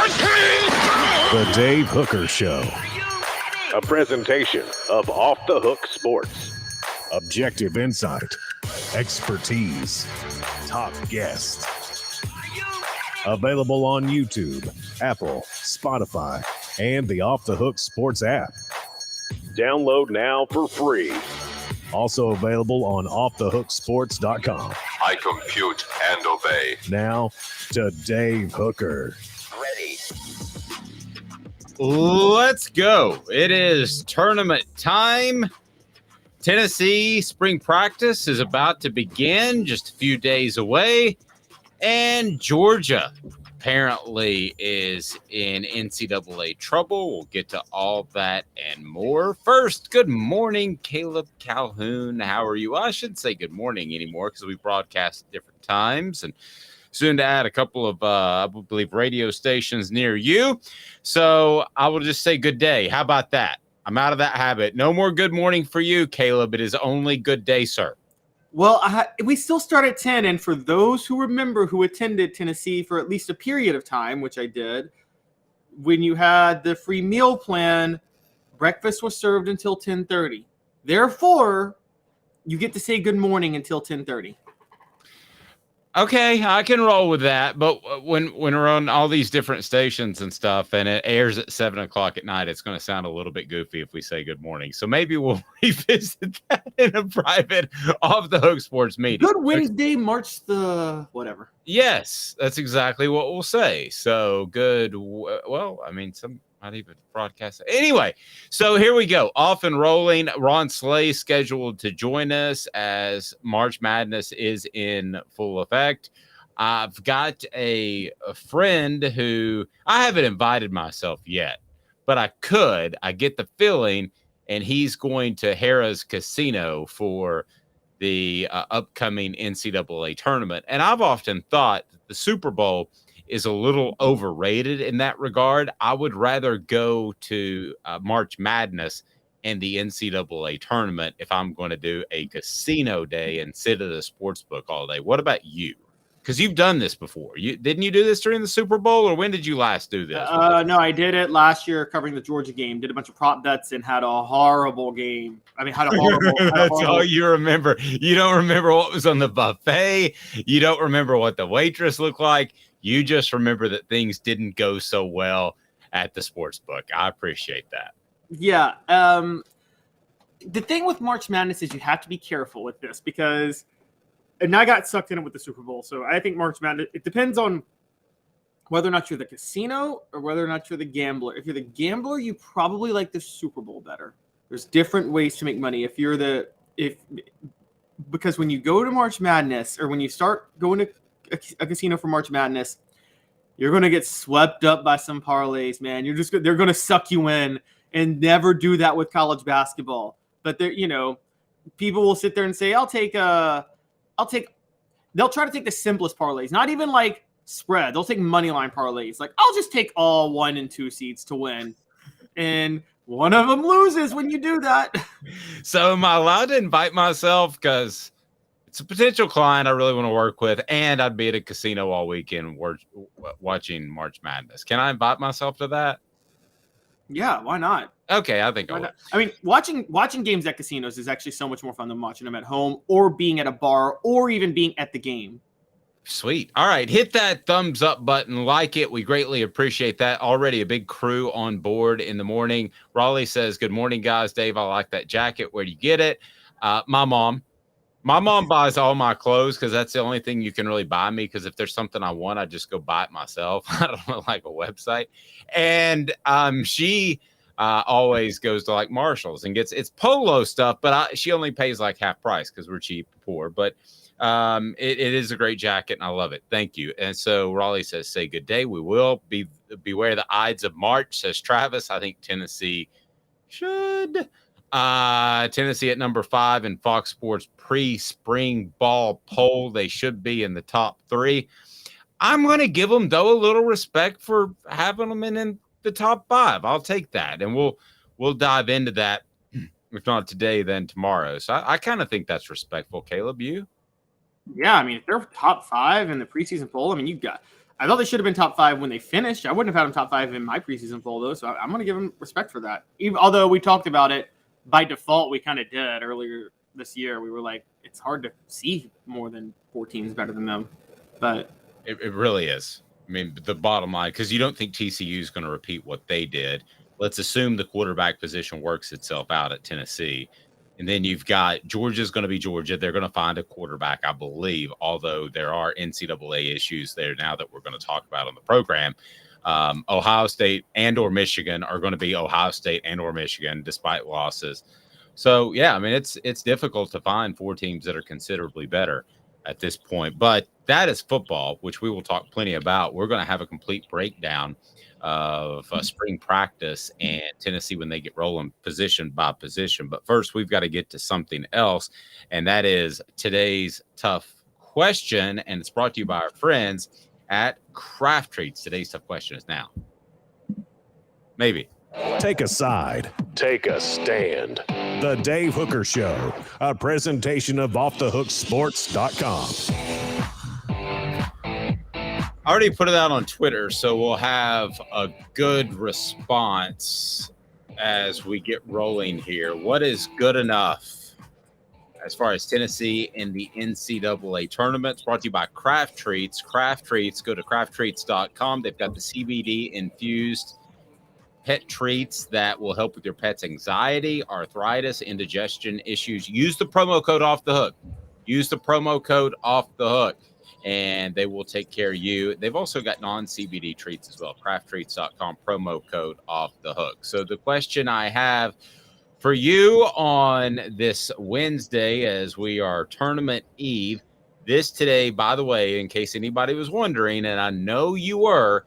The Dave Hooker Show. A presentation of Off the Hook Sports. Objective insight, expertise, top guests. Available on YouTube, Apple, Spotify, and the Off the Hook Sports app. Download now for free. Also available on offthehooksports.com. I compute and obey. Now to Dave Hooker. Ready. Let's go. It is tournament time. Tennessee spring practice is about to begin, just a few days away. And Georgia apparently is in NCAA trouble. We'll get to all that and more. First, good morning, Caleb Calhoun. How are you? I shouldn't say good morning anymore because we broadcast at different times and soon to add a couple of, I believe, radio stations near you. So I will just say good day. How about that? I'm out of that habit. No more good morning for you, Caleb. It is only good day, sir. Well, we still start at 10, and for those who remember who attended Tennessee for at least a period of time, which I did, when you had the free meal plan, breakfast was served until 10:30. Therefore, you get to say good morning until 10:30. Okay, I can roll with that. But when we're on all these different stations and stuff, and it airs at 7 o'clock at night, it's going to sound a little bit goofy if we say good morning. So maybe we'll revisit that in a private Off the Hook Sports meeting. Good Wednesday, March the whatever. Yes, that's exactly what we'll say. So good. Well, I mean, some might even broadcast it. Anyway, so here we go. Off and rolling. Ron Slay scheduled to join us as March Madness is in full effect. I've got a friend who I haven't invited myself yet, but I could. I get the feeling, and he's going to Harrah's Casino for the upcoming NCAA tournament. And I've often thought that the Super Bowl is a little overrated in that regard. I would rather go to March Madness and the NCAA tournament if I'm going to do a casino day and sit at a sports book all day. What about you? Because you've done this before. Didn't you do this during the Super Bowl, or when did you last do this? No, I did it last year covering the Georgia game. Did a bunch of prop bets and had a horrible game. I mean, had a horrible. That's all you remember. You don't remember what was on the buffet. You don't remember what the waitress looked like. You just remember that things didn't go so well at the sports book. I appreciate that. Yeah. The thing with March Madness is you have to be careful with this because, and I got sucked in it with the Super Bowl. So I think March Madness, it depends on whether or not you're the casino or whether or not you're the gambler. If you're the gambler, you probably like the Super Bowl better. There's different ways to make money. Because when you go to March Madness or when you start going to a casino for March Madness, you're going to get swept up by some parlays, man. They're going to suck you in, and never do that with college basketball. But people will sit there and say, they'll try to take the simplest parlays, not even like spread. They'll take money line parlays. Like, I'll just take all 1 and 2 seeds to win. And one of them loses when you do that. So am I allowed to invite myself? Because it's a potential client I really want to work with, and I'd be at a casino all weekend watching March Madness. Can I invite myself to that? Yeah, why not? Okay, I think I will. I mean, watching games at casinos is actually so much more fun than watching them at home or being at a bar or even being at the game. Sweet. All right, hit that thumbs up button, like it. We greatly appreciate that. Already a big crew on board in the morning. Raleigh says, good morning, guys. Dave, I like that jacket. Where do you get it? My mom buys all my clothes because that's the only thing you can really buy me, because if there's something I want, I just go buy it myself. I don't know, like a website. And she always goes to like Marshall's and gets it's polo stuff, but she only pays like half price because we're cheap, poor. But it is a great jacket and I love it. Thank you. And so Raleigh says, say good day. We will beware the Ides of March, says Travis. I think Tennessee should. Tennessee at number 5 in Fox Sports pre-spring ball poll. They should be in the top 3. I'm going to give them, though, a little respect for having them in the top 5. I'll take that, and we'll dive into that, if not today, then tomorrow. So I kind of think that's respectful. Caleb, you? Yeah, I mean, if they're top 5 in the preseason poll, I mean, I thought they should have been top 5 when they finished. I wouldn't have had them top 5 in my preseason poll, though, so I'm going to give them respect for that. Although we talked about it, by default, we kind of did earlier this year. We were like, it's hard to see more than 4 teams better than them. But it really is. I mean, the bottom line, because you don't think TCU is going to repeat what they did. Let's assume the quarterback position works itself out at Tennessee. And then you've got Georgia's going to be Georgia. They're going to find a quarterback, I believe, although there are NCAA issues there now that we're going to talk about on the program. Ohio State and or Michigan are going to be Ohio State and or Michigan despite losses. So, yeah, I mean, it's difficult to find 4 teams that are considerably better at this point. But that is football, which we will talk plenty about. We're going to have a complete breakdown of spring practice and Tennessee when they get rolling position by position. But first, we've got to get to something else, and that is today's tough question, and it's brought to you by our friends at Craft Treats. Today's tough question is now. Maybe. Take a side. Take a stand. The Dave Hooker Show, a presentation of offthehooksports.com. I already put it out on Twitter, so we'll have a good response as we get rolling here. What is good enough as far as Tennessee in the NCAA tournament? It's brought to you by Craft Treats. Craft Treats, go to crafttreats.com. They've got the CBD infused pet treats that will help with your pet's anxiety, arthritis, indigestion issues. Use the promo code Off the Hook. Use the promo code Off the Hook, and they will take care of you. They've also got non-CBD treats as well. Crafttreats.com, promo code Off the Hook. So the question I have for you on this Wednesday, as we are tournament eve, this today, by the way, in case anybody was wondering, and I know you were,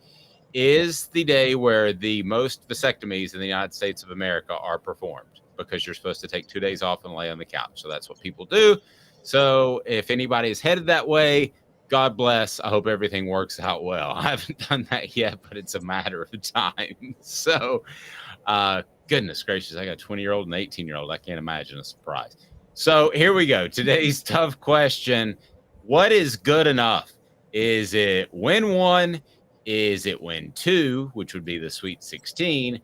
is the day where the most vasectomies in the United States of America are performed, because you're supposed to take 2 days off and lay on the couch. So that's what people do. So if anybody is headed that way, God bless. I hope everything works out well. I haven't done that yet, but it's a matter of time. So, goodness gracious, I got a 20-year-old and an 18-year-old. I can't imagine a surprise. So here we go. Today's tough question. What is good enough? Is it win 1? Is it win 2, which would be the Sweet 16?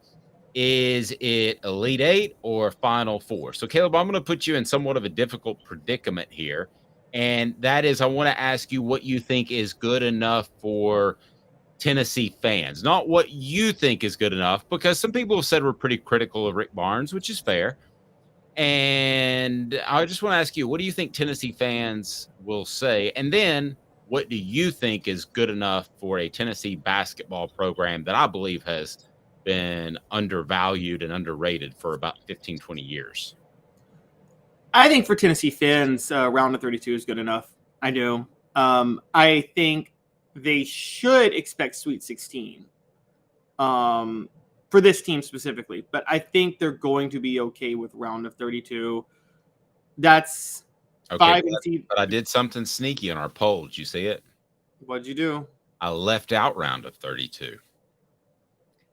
Is it Elite 8 or Final 4? So, Caleb, I'm going to put you in somewhat of a difficult predicament here. And that is, I want to ask you what you think is good enough for Tennessee fans. Not what you think is good enough, because some people have said we're pretty critical of Rick Barnes, which is fair. And I just want to ask you, what do you think Tennessee fans will say? And then what do you think is good enough for a Tennessee basketball program that I believe has been undervalued and underrated for about 15, 20 years? I think for Tennessee fans, round of 32 is good enough. I do. I think they should expect Sweet 16 for this team specifically, but I think they're going to be okay with round of 32. That's okay. But I did something sneaky on our poll. Did you see it? What'd you do? I left out round of 32.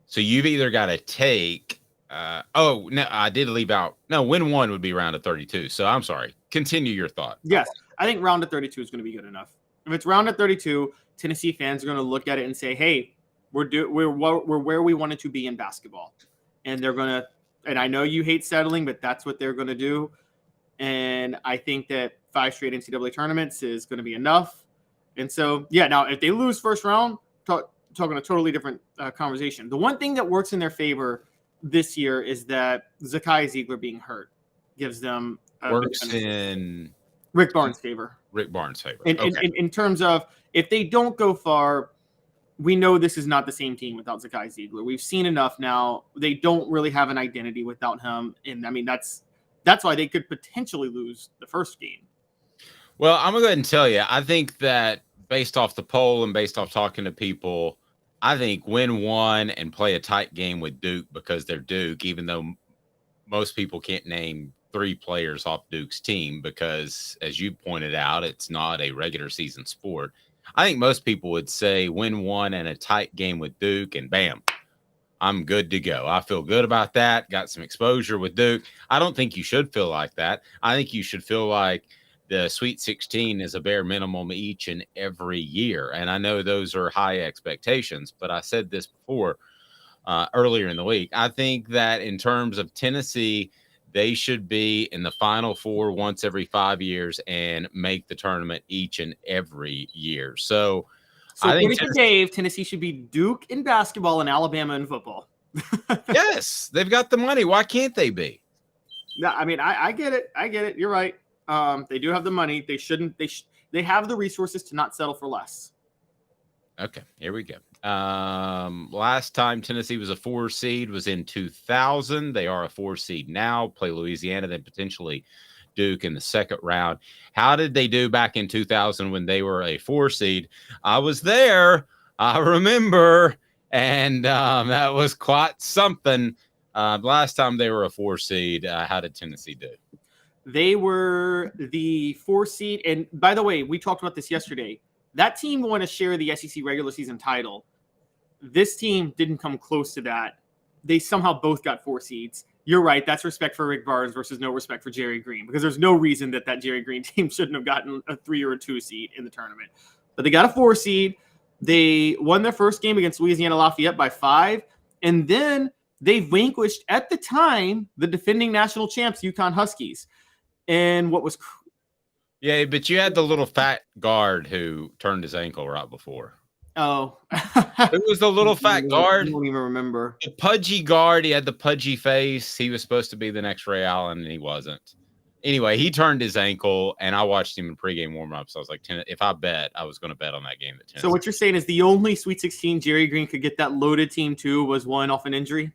So you've either got to take. No, I did leave out. No, win 1 would be round of 32. So I'm sorry. Continue your thought. Yes, I think round of 32 is going to be good enough. If it's round of 32, Tennessee fans are going to look at it and say, "Hey, we're where we wanted to be in basketball," and they're going to. And I know you hate settling, but that's what they're going to do. And I think that 5 straight NCAA tournaments is going to be enough. And so, yeah. Now, if they lose first round, talking a totally different conversation. The one thing that works in their favor this year is that Zakai Ziegler being hurt gives them works in Rick Barnes' favor. Rick Barnes' favor. In terms of, if they don't go far, we know this is not the same team without Zakai Ziegler. We've seen enough now. They don't really have an identity without him, and I mean that's why they could potentially lose the first game. Well, I'm gonna go ahead and tell you, I think that based off the poll and based off talking to people, I think win 1 and play a tight game with Duke, because they're Duke, even though most people can't name 3 players off Duke's team, because, as you pointed out, it's not a regular season sport. I think most people would say win 1 and a tight game with Duke, and bam, I'm good to go. I feel good about that. Got some exposure with Duke. I don't think you should feel like that. I think you should feel like the Sweet 16 is a bare minimum each and every year. And I know those are high expectations, but I said this before earlier in the week. I think that in terms of Tennessee, they should be in the Final Four once every 5 years and make the tournament each and every year. So I think according to Dave, Tennessee should be Duke in basketball and Alabama in football. Yes, they've got the money. Why can't they be? No, I mean, I get it. I get it. You're right. They do have the money. They shouldn't. They have the resources to not settle for less. Okay, here we go. Last time Tennessee was a 4 seed was in 2000. They are a 4 seed now. Play Louisiana, then potentially Duke in the second round. How did they do back in 2000 when they were a 4 seed? I was there. I remember, and that was quite something. Last time they were a 4 seed, how did Tennessee do? They were the 4 seed. And by the way, we talked about this yesterday. That team won to share the SEC regular season title. This team didn't come close to that. They somehow both got 4 seeds. You're right. That's respect for Rick Barnes versus no respect for Jerry Green, because there's no reason that Jerry Green team shouldn't have gotten a 3 or a 2 seed in the tournament. But they got a 4 seed. They won their first game against Louisiana Lafayette by 5. And then they vanquished, at the time, the defending national champs, UConn Huskies. And what was yeah, but you had the little fat guard who turned his ankle right before. Oh. It was the little fat guard. I don't even remember. The pudgy guard. He had the pudgy face. He was supposed to be the next Ray Allen, and he wasn't. Anyway, he turned his ankle, and I watched him in pregame warm-ups. I was like, if I bet, I was going to bet on that game. So what you're saying is the only Sweet 16 Jerry Green could get that loaded team to was one off an injury?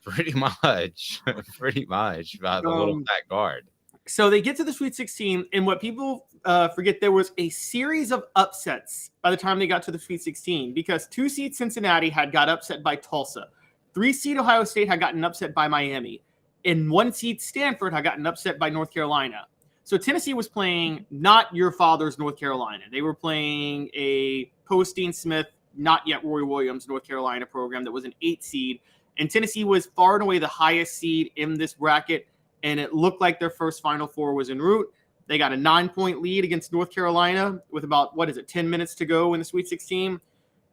Pretty much. Pretty much by the little fat guard. So they get to the Sweet 16, and what people forget, there was a series of upsets by the time they got to the Sweet 16, because 2 seed Cincinnati had got upset by Tulsa. 3 seed Ohio State had gotten upset by Miami. And 1 seed Stanford had gotten upset by North Carolina. So Tennessee was playing not your father's North Carolina. They were playing a Posteen Smith, not yet Roy Williams, North Carolina program that was an 8 seed. And Tennessee was far and away the highest seed in this bracket. And it looked like their first Final Four was en route. They got a 9-point lead against North Carolina with about, 10 minutes to go in the Sweet 16.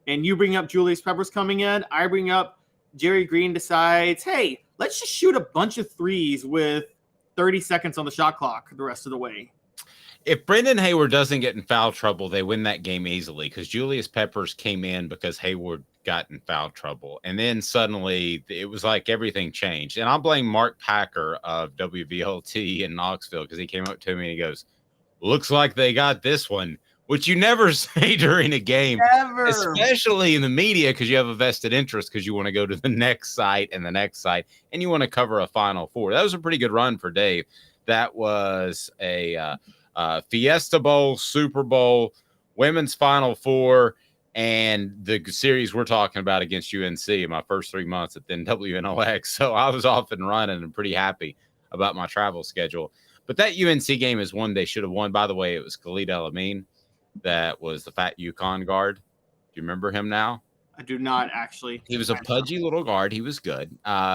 And you bring up Julius Peppers coming in. I bring up Jerry Green decides, hey, let's just shoot a bunch of threes with 30 seconds on the shot clock the rest of the way. If Brendan Hayward doesn't get in foul trouble, they win that game easily, because Julius Peppers came in because Hayward got in foul trouble. And then suddenly it was like everything changed. And I'll blame Mark Packer of WVLT in Knoxville, because he came up to me and he goes, looks like they got this one, which you never say during a game, Never. Especially in the media, because you have a vested interest, because you want to go to the next site and the next site, and you want to cover a Final Four. That was a pretty good run for Dave. That was a Fiesta Bowl, Super Bowl, Women's Final Four, and the series we're talking about against UNC in my first 3 months at then WNOX. So I was off and running and pretty happy about my travel schedule. But that UNC game is one they should have won. By the way, it was Khalid El-Amin. That was the fat UConn guard. Do you remember him now? I do not, actually. He was a pudgy little guard. He was good.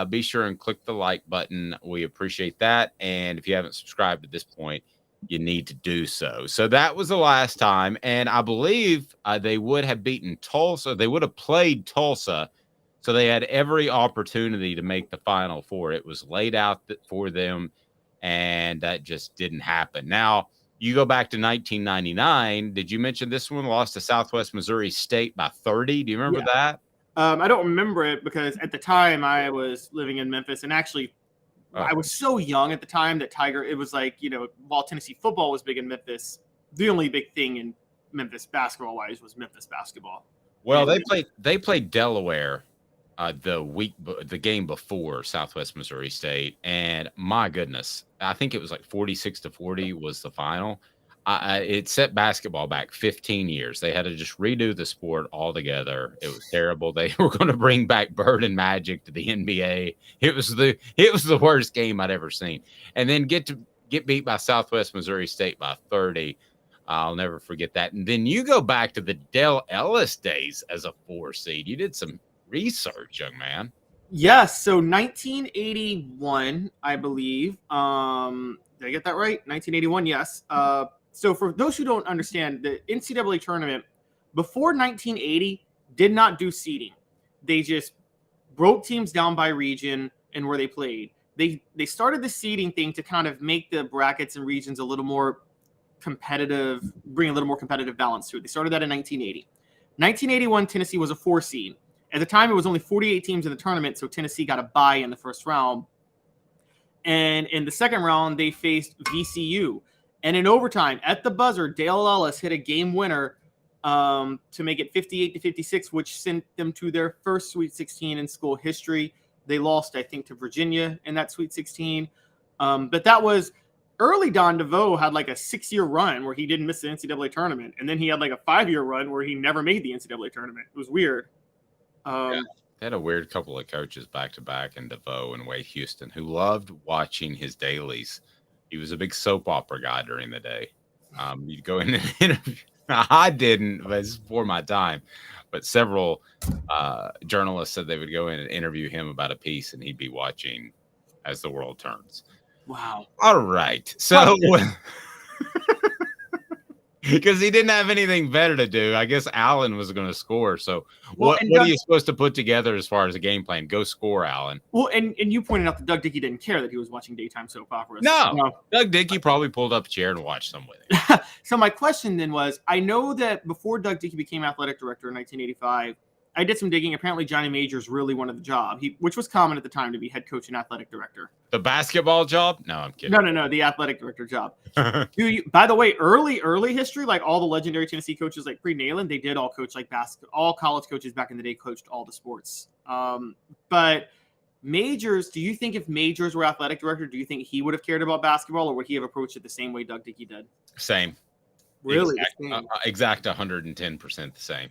Be sure and click the like button. We appreciate that. And if you haven't subscribed at this point, you need to do so. So that was the last time. And I believe they would have beaten Tulsa. They would have played Tulsa. So they had every opportunity to make the Final Four. It was laid out for them, and that just didn't happen. Now, you go back to 1999. Did you mention this one lost to Southwest Missouri State by 30? Do you remember that? I don't remember it, because at the time I was living in Memphis, and actually I was so young at the time that it was like, while Tennessee football was big in Memphis, the only big thing in Memphis basketball wise was Memphis basketball. Well, they played Delaware the game before Southwest Missouri State, and my goodness, I think it was like 46-40 was the final. It set basketball back 15 years. They had to just redo the sport altogether. It was terrible. They were going to bring back Bird and Magic to the NBA. It was the worst game I'd ever seen. And then get beat by Southwest Missouri State by 30. I'll never forget that. And then you go back to the Dell Ellis days as a 4 seed. You did some research, young man. Yes. So 1981, I believe. Did I get that right? 1981, yes. So for those who don't understand, the NCAA tournament before 1980 did not do seeding. They just broke teams down by region and where they played. They started the seeding thing to kind of make the brackets and regions a little more competitive, bring a little more competitive balance to it. They started that in 1980. 1981, Tennessee was a 4 seed. At the time, it was only 48 teams in the tournament, so Tennessee got a bye in the first round. And in the second round, they faced VCU. And in overtime, at the buzzer, Dale Ellis hit a game winner to make it 58-56, which sent them to their first Sweet 16 in school history. They lost, I think, to Virginia in that Sweet 16. But that was early. Don DeVoe had like a 6-year run where he didn't miss the NCAA tournament. And then he had like a 5-year run where he never made the NCAA tournament. It was weird. Yeah. They had a weird couple of coaches back to back in DeVoe and Wade Houston who loved watching his dailies. He was a big soap opera guy during the day. You'd go in and interview. I didn't, but it's before my time. But several journalists said they would go in and interview him about a piece, and he'd be watching as the world turns. Wow. All right. So, because he didn't have anything better to do, I guess Allen was going to score. So, what are you supposed to put together as far as a game plan? Go score, Allen. Well, and you pointed out that Doug Dickey didn't care that he was watching daytime soap operas. No. Doug Dickey probably pulled up a chair and watched some with it. So my question then was, I know that before Doug Dickey became athletic director in 1985, I did some digging. Apparently, Johnny Majors really wanted the job, which was common at the time to be head coach and athletic director. The basketball job? No, I'm kidding. No, the athletic director job. By the way, early history, like all the legendary Tennessee coaches, like pre-Nalen, they did all coach like basketball. All college coaches back in the day coached all the sports. But Majors, do you think if Majors were athletic director, do you think he would have cared about basketball, or would he have approached it the same way Doug Dickey did? Same. Really? Exact 110% the same.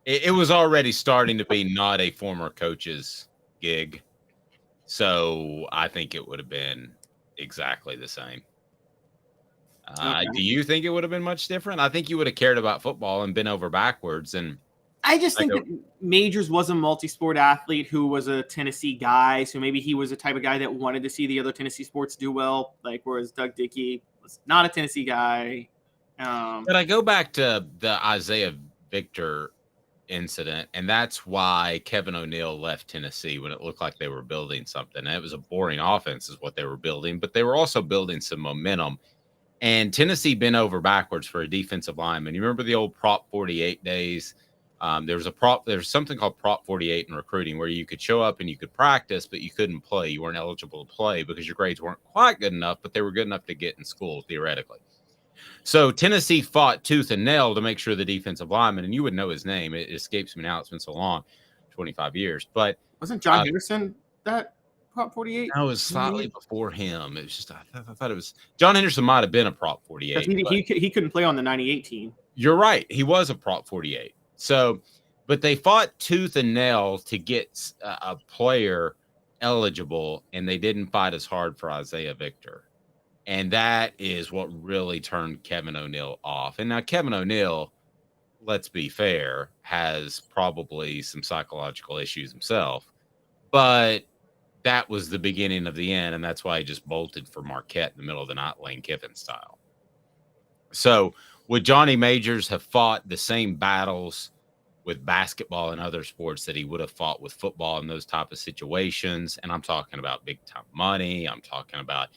It was already starting to be not a former coach's gig. So I think it would have been exactly the same. Okay. Do you think it would have been much different? I think you would have cared about football and been over backwards. And I just think that Majors was a multi-sport athlete who was a Tennessee guy. So maybe he was the type of guy that wanted to see the other Tennessee sports do well. Like, whereas Doug Dickey was not a Tennessee guy. But I go back to the Isaiah Victor incident, and that's why Kevin O'Neal left Tennessee when it looked like they were building something. And it was a boring offense is what they were building, but they were also building some momentum. And Tennessee bent over backwards for a defensive lineman. You remember the old Prop 48 days? There was something called Prop 48 in recruiting where you could show up and you could practice, but you couldn't play. You weren't eligible to play because your grades weren't quite good enough, but they were good enough to get in school theoretically. So Tennessee fought tooth and nail to make sure the defensive lineman, and you would know his name. It escapes me now. It's been so long, 25 years. But wasn't John Henderson that Prop 48? No, it was slightly before him. It was just I thought it was John Henderson might have been a Prop 48. He couldn't play on the 98 team. You're right. He was a Prop 48. So, but they fought tooth and nail to get a player eligible, and they didn't fight as hard for Isaiah Victor. And that is what really turned Kevin O'Neal off. And now Kevin O'Neal, let's be fair, has probably some psychological issues himself. But that was the beginning of the end, and that's why he just bolted for Marquette in the middle of the night, Lane Kiffin style. So would Johnny Majors have fought the same battles with basketball and other sports that he would have fought with football in those type of situations? And I'm talking about big-time money. I'm talking about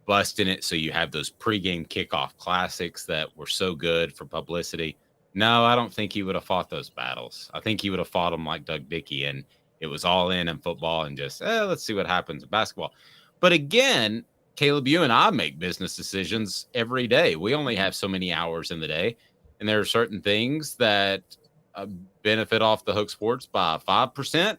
busting it so you have those pregame kickoff classics that were so good for publicity. No, I don't think he would have fought those battles. I think he would have fought them like Doug Dickey, and it was all in football and just, let's see what happens in basketball. But again, Caleb, you and I make business decisions every day. We only have so many hours in the day, and there are certain things that benefit off the hook sports by 5%.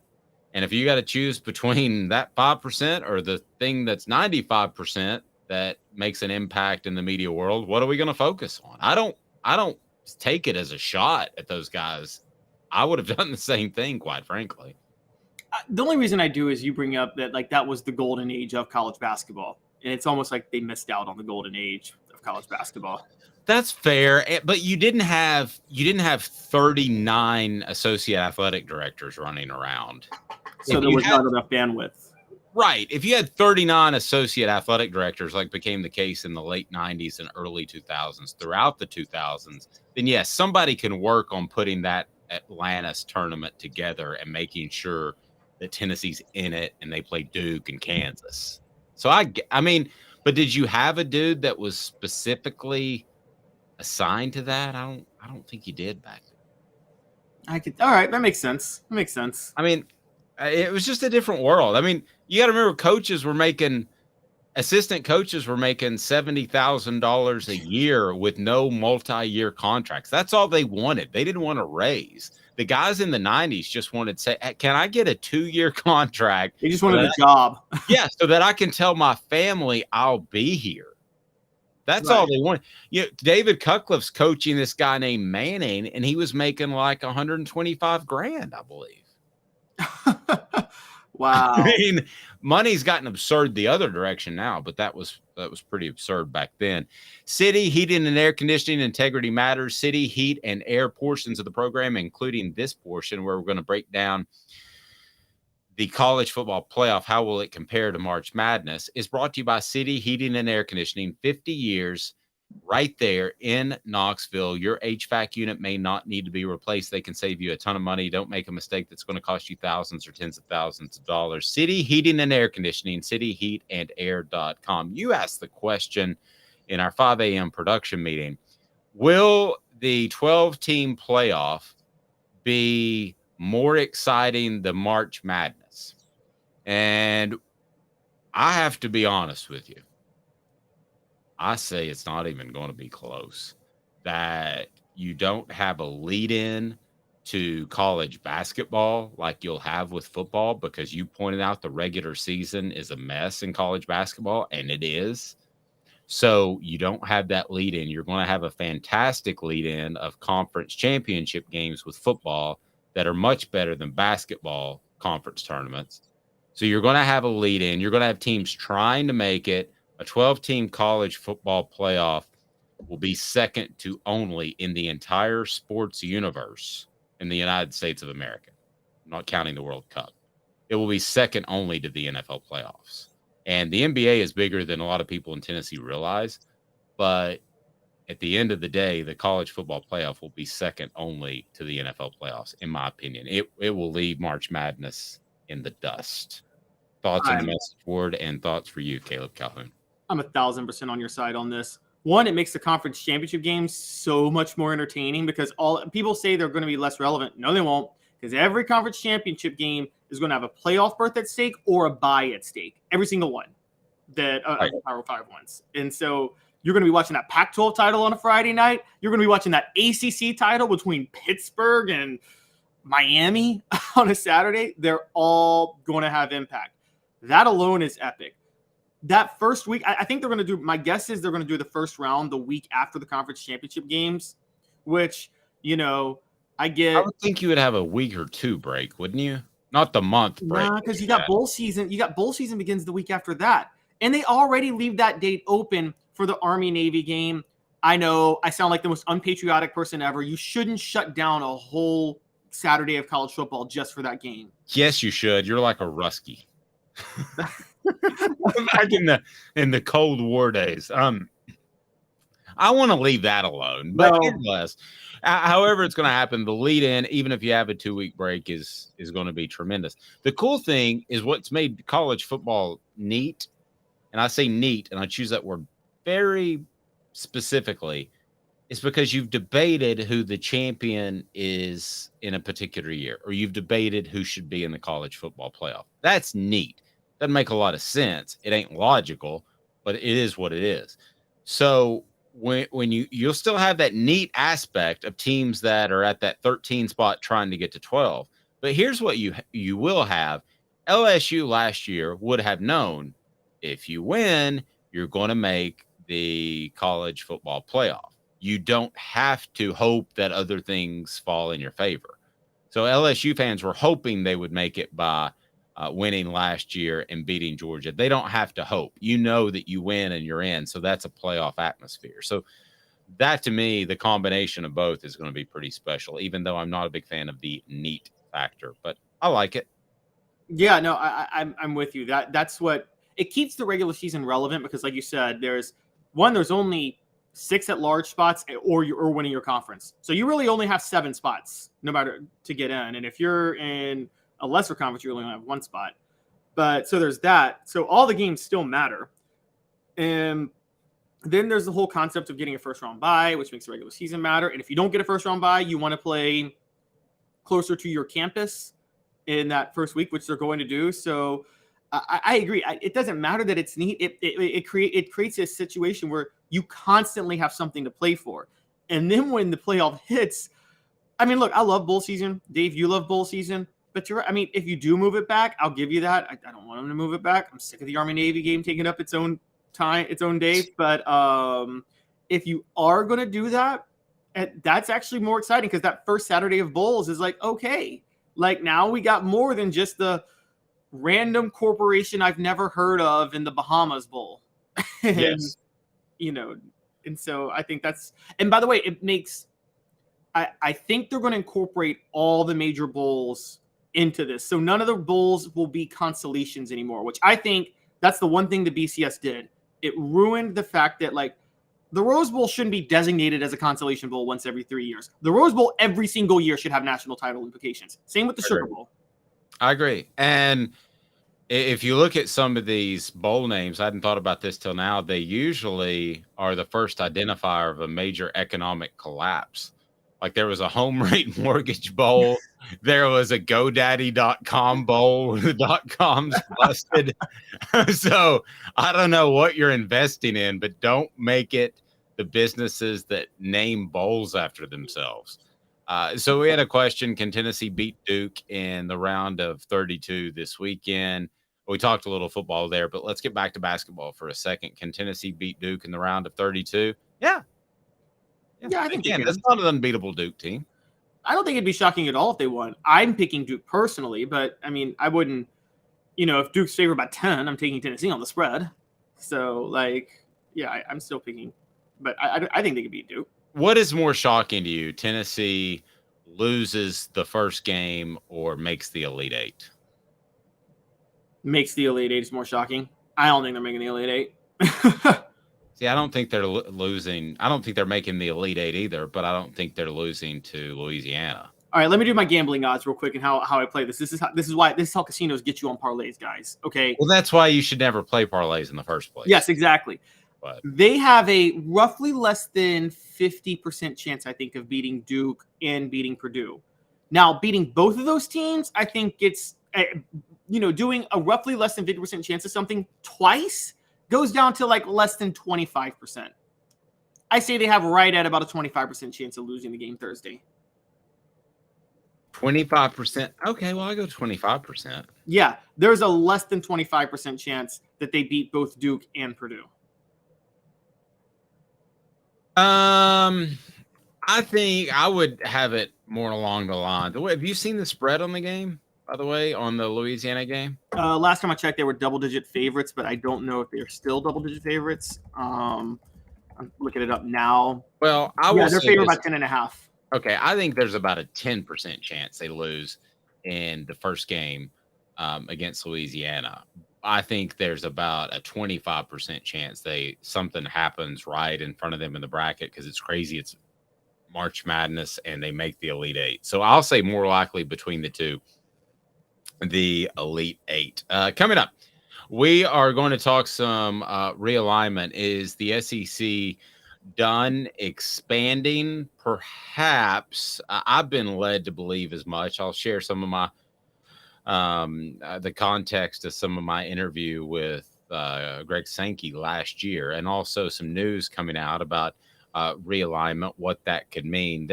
And if you got to choose between that 5% or the thing that's 95%, that makes an impact in the media world, what are we going to focus on? I don't take it as a shot at those guys. I would have done the same thing, quite frankly. The only reason I do is you bring up that like that was the golden age of college basketball, and it's almost like they missed out on the golden age of college basketball. That's fair, but you didn't have 39 associate athletic directors running around. So there was not enough bandwidth. Right. If you had 39 associate athletic directors, like became the case in the late 90s and early 2000s, throughout the 2000s, then yes, somebody can work on putting that Atlantis tournament together and making sure that Tennessee's in it and they play Duke and Kansas. So I mean, but did you have a dude that was specifically assigned to that? I don't think you did back then. All right, that makes sense. That makes sense. I mean, it was just a different world. I mean, you got to remember, assistant coaches were making $70,000 a year with no multi-year contracts. That's all they wanted. They didn't want to raise. The guys in the 90s just wanted to say, can I get a 2-year contract? They just wanted a job. Yeah, so that I can tell my family I'll be here. That's all they wanted. David Cutcliffe's coaching this guy named Manning, and he was making like $125,000, I believe. Wow. I mean, money's gotten absurd the other direction now, but that was pretty absurd back then. City heating and air conditioning integrity matters. City heat and air portions of the program, including this portion where we're going to break down the college football playoff. How will it compare to March Madness? Is brought to you by City Heating and Air Conditioning. 50 years right there in Knoxville. Your HVAC unit may not need to be replaced. They can save you a ton of money. Don't make a mistake that's going to cost you thousands or tens of thousands of dollars. City Heating and Air Conditioning, cityheatandair.com. You asked the question in our 5 a.m. production meeting, will the 12-team playoff be more exciting than March Madness? And I have to be honest with you. I say it's not even going to be close. That you don't have a lead-in to college basketball like you'll have with football, because you pointed out the regular season is a mess in college basketball, and it is. So you don't have that lead-in. You're going to have a fantastic lead-in of conference championship games with football that are much better than basketball conference tournaments. So you're going to have a lead-in. You're going to have teams trying to make it. A 12-team college football playoff will be second to only in the entire sports universe in the United States of America, not counting the World Cup. It will be second only to the NFL playoffs. And the NBA is bigger than a lot of people in Tennessee realize. But at the end of the day, the college football playoff will be second only to the NFL playoffs, in my opinion. It will leave March Madness in the dust. Thoughts on the message board and thoughts for you, Caleb Calhoun? I'm 1,000% on your side on this. One, it makes the conference championship games so much more entertaining, because all people say they're going to be less relevant. No, they won't, because every conference championship game is going to have a playoff berth at stake or a bye at stake. Every single one that Power 5 ones. And so you're going to be watching that Pac-12 title on a Friday night. You're going to be watching that ACC title between Pittsburgh and Miami on a Saturday. They're all going to have impact. That alone is epic. That first week, I think they're going to do, my guess is they're going to do the first round the week after the conference championship games, which, I would think you would have a week or two break, wouldn't you? Not the month break. Nah, because you got bowl season. Bowl season begins the week after that. And they already leave that date open for the Army-Navy game. I know I sound like the most unpatriotic person ever. You shouldn't shut down a whole Saturday of college football just for that game. Yes, you should. You're like a Rusky. Back in the Cold War days. I want to leave that alone, but nonetheless, however it's going to happen, the lead in, even if you have a 2-week break, is going to be tremendous. The cool thing is what's made college football neat, and I say neat, and I choose that word very specifically, is because you've debated who the champion is in a particular year, or you've debated who should be in the college football playoff. That's neat. Doesn't make a lot of sense. It ain't logical, but it is what it is. So when you'll still have that neat aspect of teams that are at that 13 spot trying to get to 12. But here's what you will have. LSU last year would have known, if you win, you're going to make the college football playoff. You don't have to hope that other things fall in your favor. So LSU fans were hoping they would make it by winning last year and beating Georgia. They don't have to hope. You know that you win and you're in, so that's a playoff atmosphere. So that, to me, the combination of both is going to be pretty special, even though I'm not a big fan of the neat factor, but I like it. Yeah, no, I'm with you. That's what it keeps the regular season relevant because, like you said, there's only 6 at-large spots, or winning your conference, so you really only have 7 spots, no matter to get in. And if you're in a lesser conference, you only have 1 spot. But so there's that. So all the games still matter, and then there's the whole concept of getting a first-round bye, which makes the regular season matter. And if you don't get a first-round bye, you want to play closer to your campus in that first week, which they're going to do. So I agree. It doesn't matter that it's neat. It creates a situation where you constantly have something to play for. And then when the playoff hits, I mean, look, I love bowl season. Dave, you love bowl season. But I mean, if you do move it back, I'll give you that. I don't want them to move it back. I'm sick of the Army-Navy game taking up its own time, its own day. But if you are going to do that, that's actually more exciting because that first Saturday of bowls is like, okay, like now we got more than just the random corporation I've never heard of in the Bahamas Bowl. And, Yes. And so I think and by the way, it makes, I think they're going to incorporate all the major bowls into this. So none of the bowls will be consolations anymore, which I think that's the one thing the BCS did. It ruined the fact that like the Rose Bowl shouldn't be designated as a consolation bowl once every 3 years. The Rose Bowl every single year should have national title implications. Same with the Sugar Bowl. I agree. And if you look at some of these bowl names, I hadn't thought about this till now. They usually are the first identifier of a major economic collapse. Like there was a home rate mortgage bowl. There was a GoDaddy.com bowl. The .coms busted. So I don't know what you're investing in, but don't make it the businesses that name bowls after themselves. So we had a question. Can Tennessee beat Duke in the round of 32 this weekend? We talked a little football there, but let's get back to basketball for a second. Can Tennessee beat Duke in the round of 32? Yeah. Yeah, I think again, that's not an unbeatable Duke team. I don't think it'd be shocking at all if they won. I'm picking Duke personally, but I mean, I wouldn't, if Duke's favored by 10, I'm taking Tennessee on the spread. So, like, yeah, I'm still picking, but I think they could beat Duke. What is more shocking to you? Tennessee loses the first game or makes the Elite Eight? Makes the Elite Eight is more shocking. I don't think they're making the Elite Eight. See, I don't think they're losing. I don't think they're making the Elite Eight either, but I don't think they're losing to Louisiana. All right, let me do my gambling odds real quick and how I play this. This is how casinos get you on parlays, guys. Okay. Well, that's why you should never play parlays in the first place. Yes, exactly. But they have a roughly less than 50% chance, I think, of beating Duke and beating Purdue. Now, beating both of those teams, I think it's, doing a roughly less than 50% chance of something twice goes down to like less than 25%. I say they have right at about a 25% chance of losing the game Thursday. 25%. Okay, well, I go 25%. Yeah, there's a less than 25% chance that they beat both Duke and Purdue. I think I would have it more along the line. Have you seen the spread on the game, by the way, on the Louisiana game? Last time I checked, they were double-digit favorites, but I don't know if they're still double-digit favorites. I'm looking it up now. Well, they're favored by 10.5. Okay, I think there's about a 10% chance they lose in the first game against Louisiana. I think there's about a 25% chance something happens right in front of them in the bracket because it's crazy. It's March Madness and they make the Elite Eight. So I'll say more likely between the two, the Elite Eight. Coming up, we are going to talk some realignment. Is the SEC done expanding? Perhaps. I've been led to believe as much. I'll share some of my the context of some of my interview with Greg Sankey last year, and also some news coming out about realignment, what that could mean.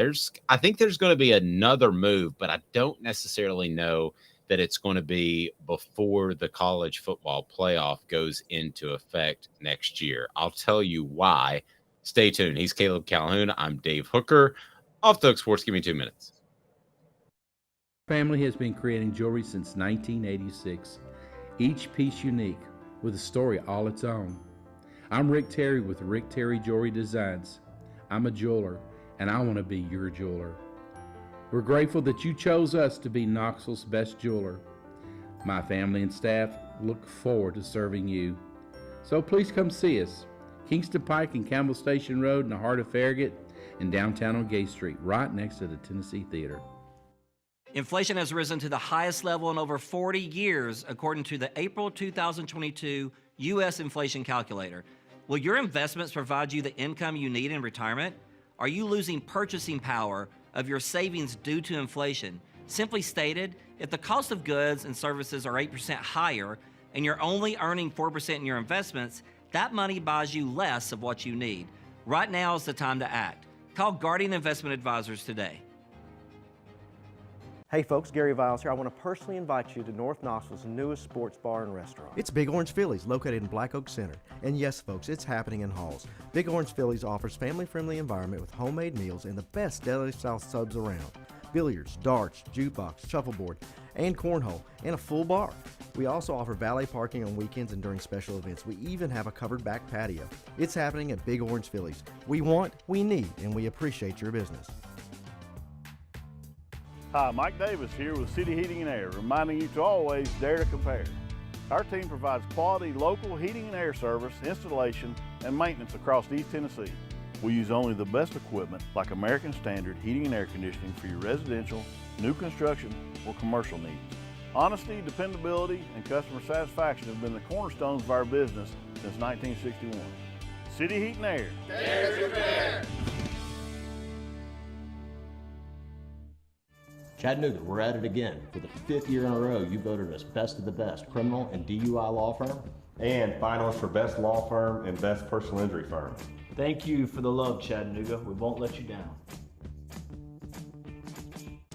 I think there's going to be another move, but I don't necessarily know that it's going to be before the college football playoff goes into effect next year. I'll tell you why. Stay tuned. He's Caleb Calhoun. I'm Dave Hooker. Off the Hook Sports. Give me 2 minutes. Family has been creating jewelry since 1986, each piece unique with a story all its own. I'm Rick Terry with Rick Terry Jewelry Designs. I'm a jeweler, and I want to be your jeweler. We're grateful that you chose us to be Knoxville's best jeweler. My family and staff look forward to serving you. So please come see us. Kingston Pike and Campbell Station Road in the heart of Farragut and downtown on Gay Street, right next to the Tennessee Theater. Inflation has risen to the highest level in over 40 years, according to the April 2022 U.S. Inflation Calculator. Will your investments provide you the income you need in retirement? Are you losing purchasing power of your savings due to inflation? Simply stated, if the cost of goods and services are 8% higher and you're only earning 4% in your investments, that money buys you less of what you need. Right now is the time to act. Call Guardian Investment Advisors today. Hey folks, Gary Viles here. I want to personally invite you to North Knoxville's newest sports bar and restaurant. It's Big Orange Phillies, located in Black Oak Center. And yes folks, it's happening in Halls. Big Orange Phillies offers family-friendly environment with homemade meals and the best deli-style subs around. Billiards, darts, jukebox, shuffleboard, and cornhole, and a full bar. We also offer valet parking on weekends and during special events. We even have a covered back patio. It's happening at Big Orange Phillies. We want, we need, and we appreciate your business. Hi, Mike Davis here with City Heating and Air, reminding you to always dare to compare. Our team provides quality local heating and air service, installation, and maintenance across East Tennessee. We use only the best equipment like American Standard heating and air conditioning for your residential, new construction, or commercial needs. Honesty, dependability, and customer satisfaction have been the cornerstones of our business since 1961. City Heat and Air. Dare to compare. Chattanooga, we're at it again. For the 5th year in a row, you voted us best of the best criminal and DUI law firm. And finalists for best law firm and best personal injury firm. Thank you for the love, Chattanooga. We won't let you down.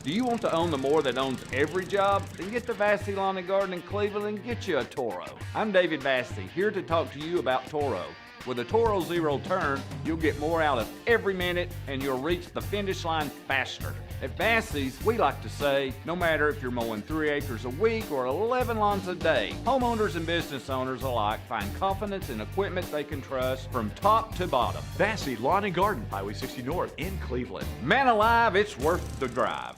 Do you want to own the more that owns every job? Then get to Vassey Lawn and Garden in Cleveland and get you a Toro. I'm David Vassey, here to talk to you about Toro. With a Toro Zero Turn, you'll get more out of every minute and you'll reach the finish line faster. At Vassey's, we like to say, no matter if you're mowing 3 acres a week or 11 lawns a day, homeowners and business owners alike find confidence in equipment they can trust from top to bottom. Vassey Lawn and Garden, Highway 60 North in Cleveland. Man alive, it's worth the drive.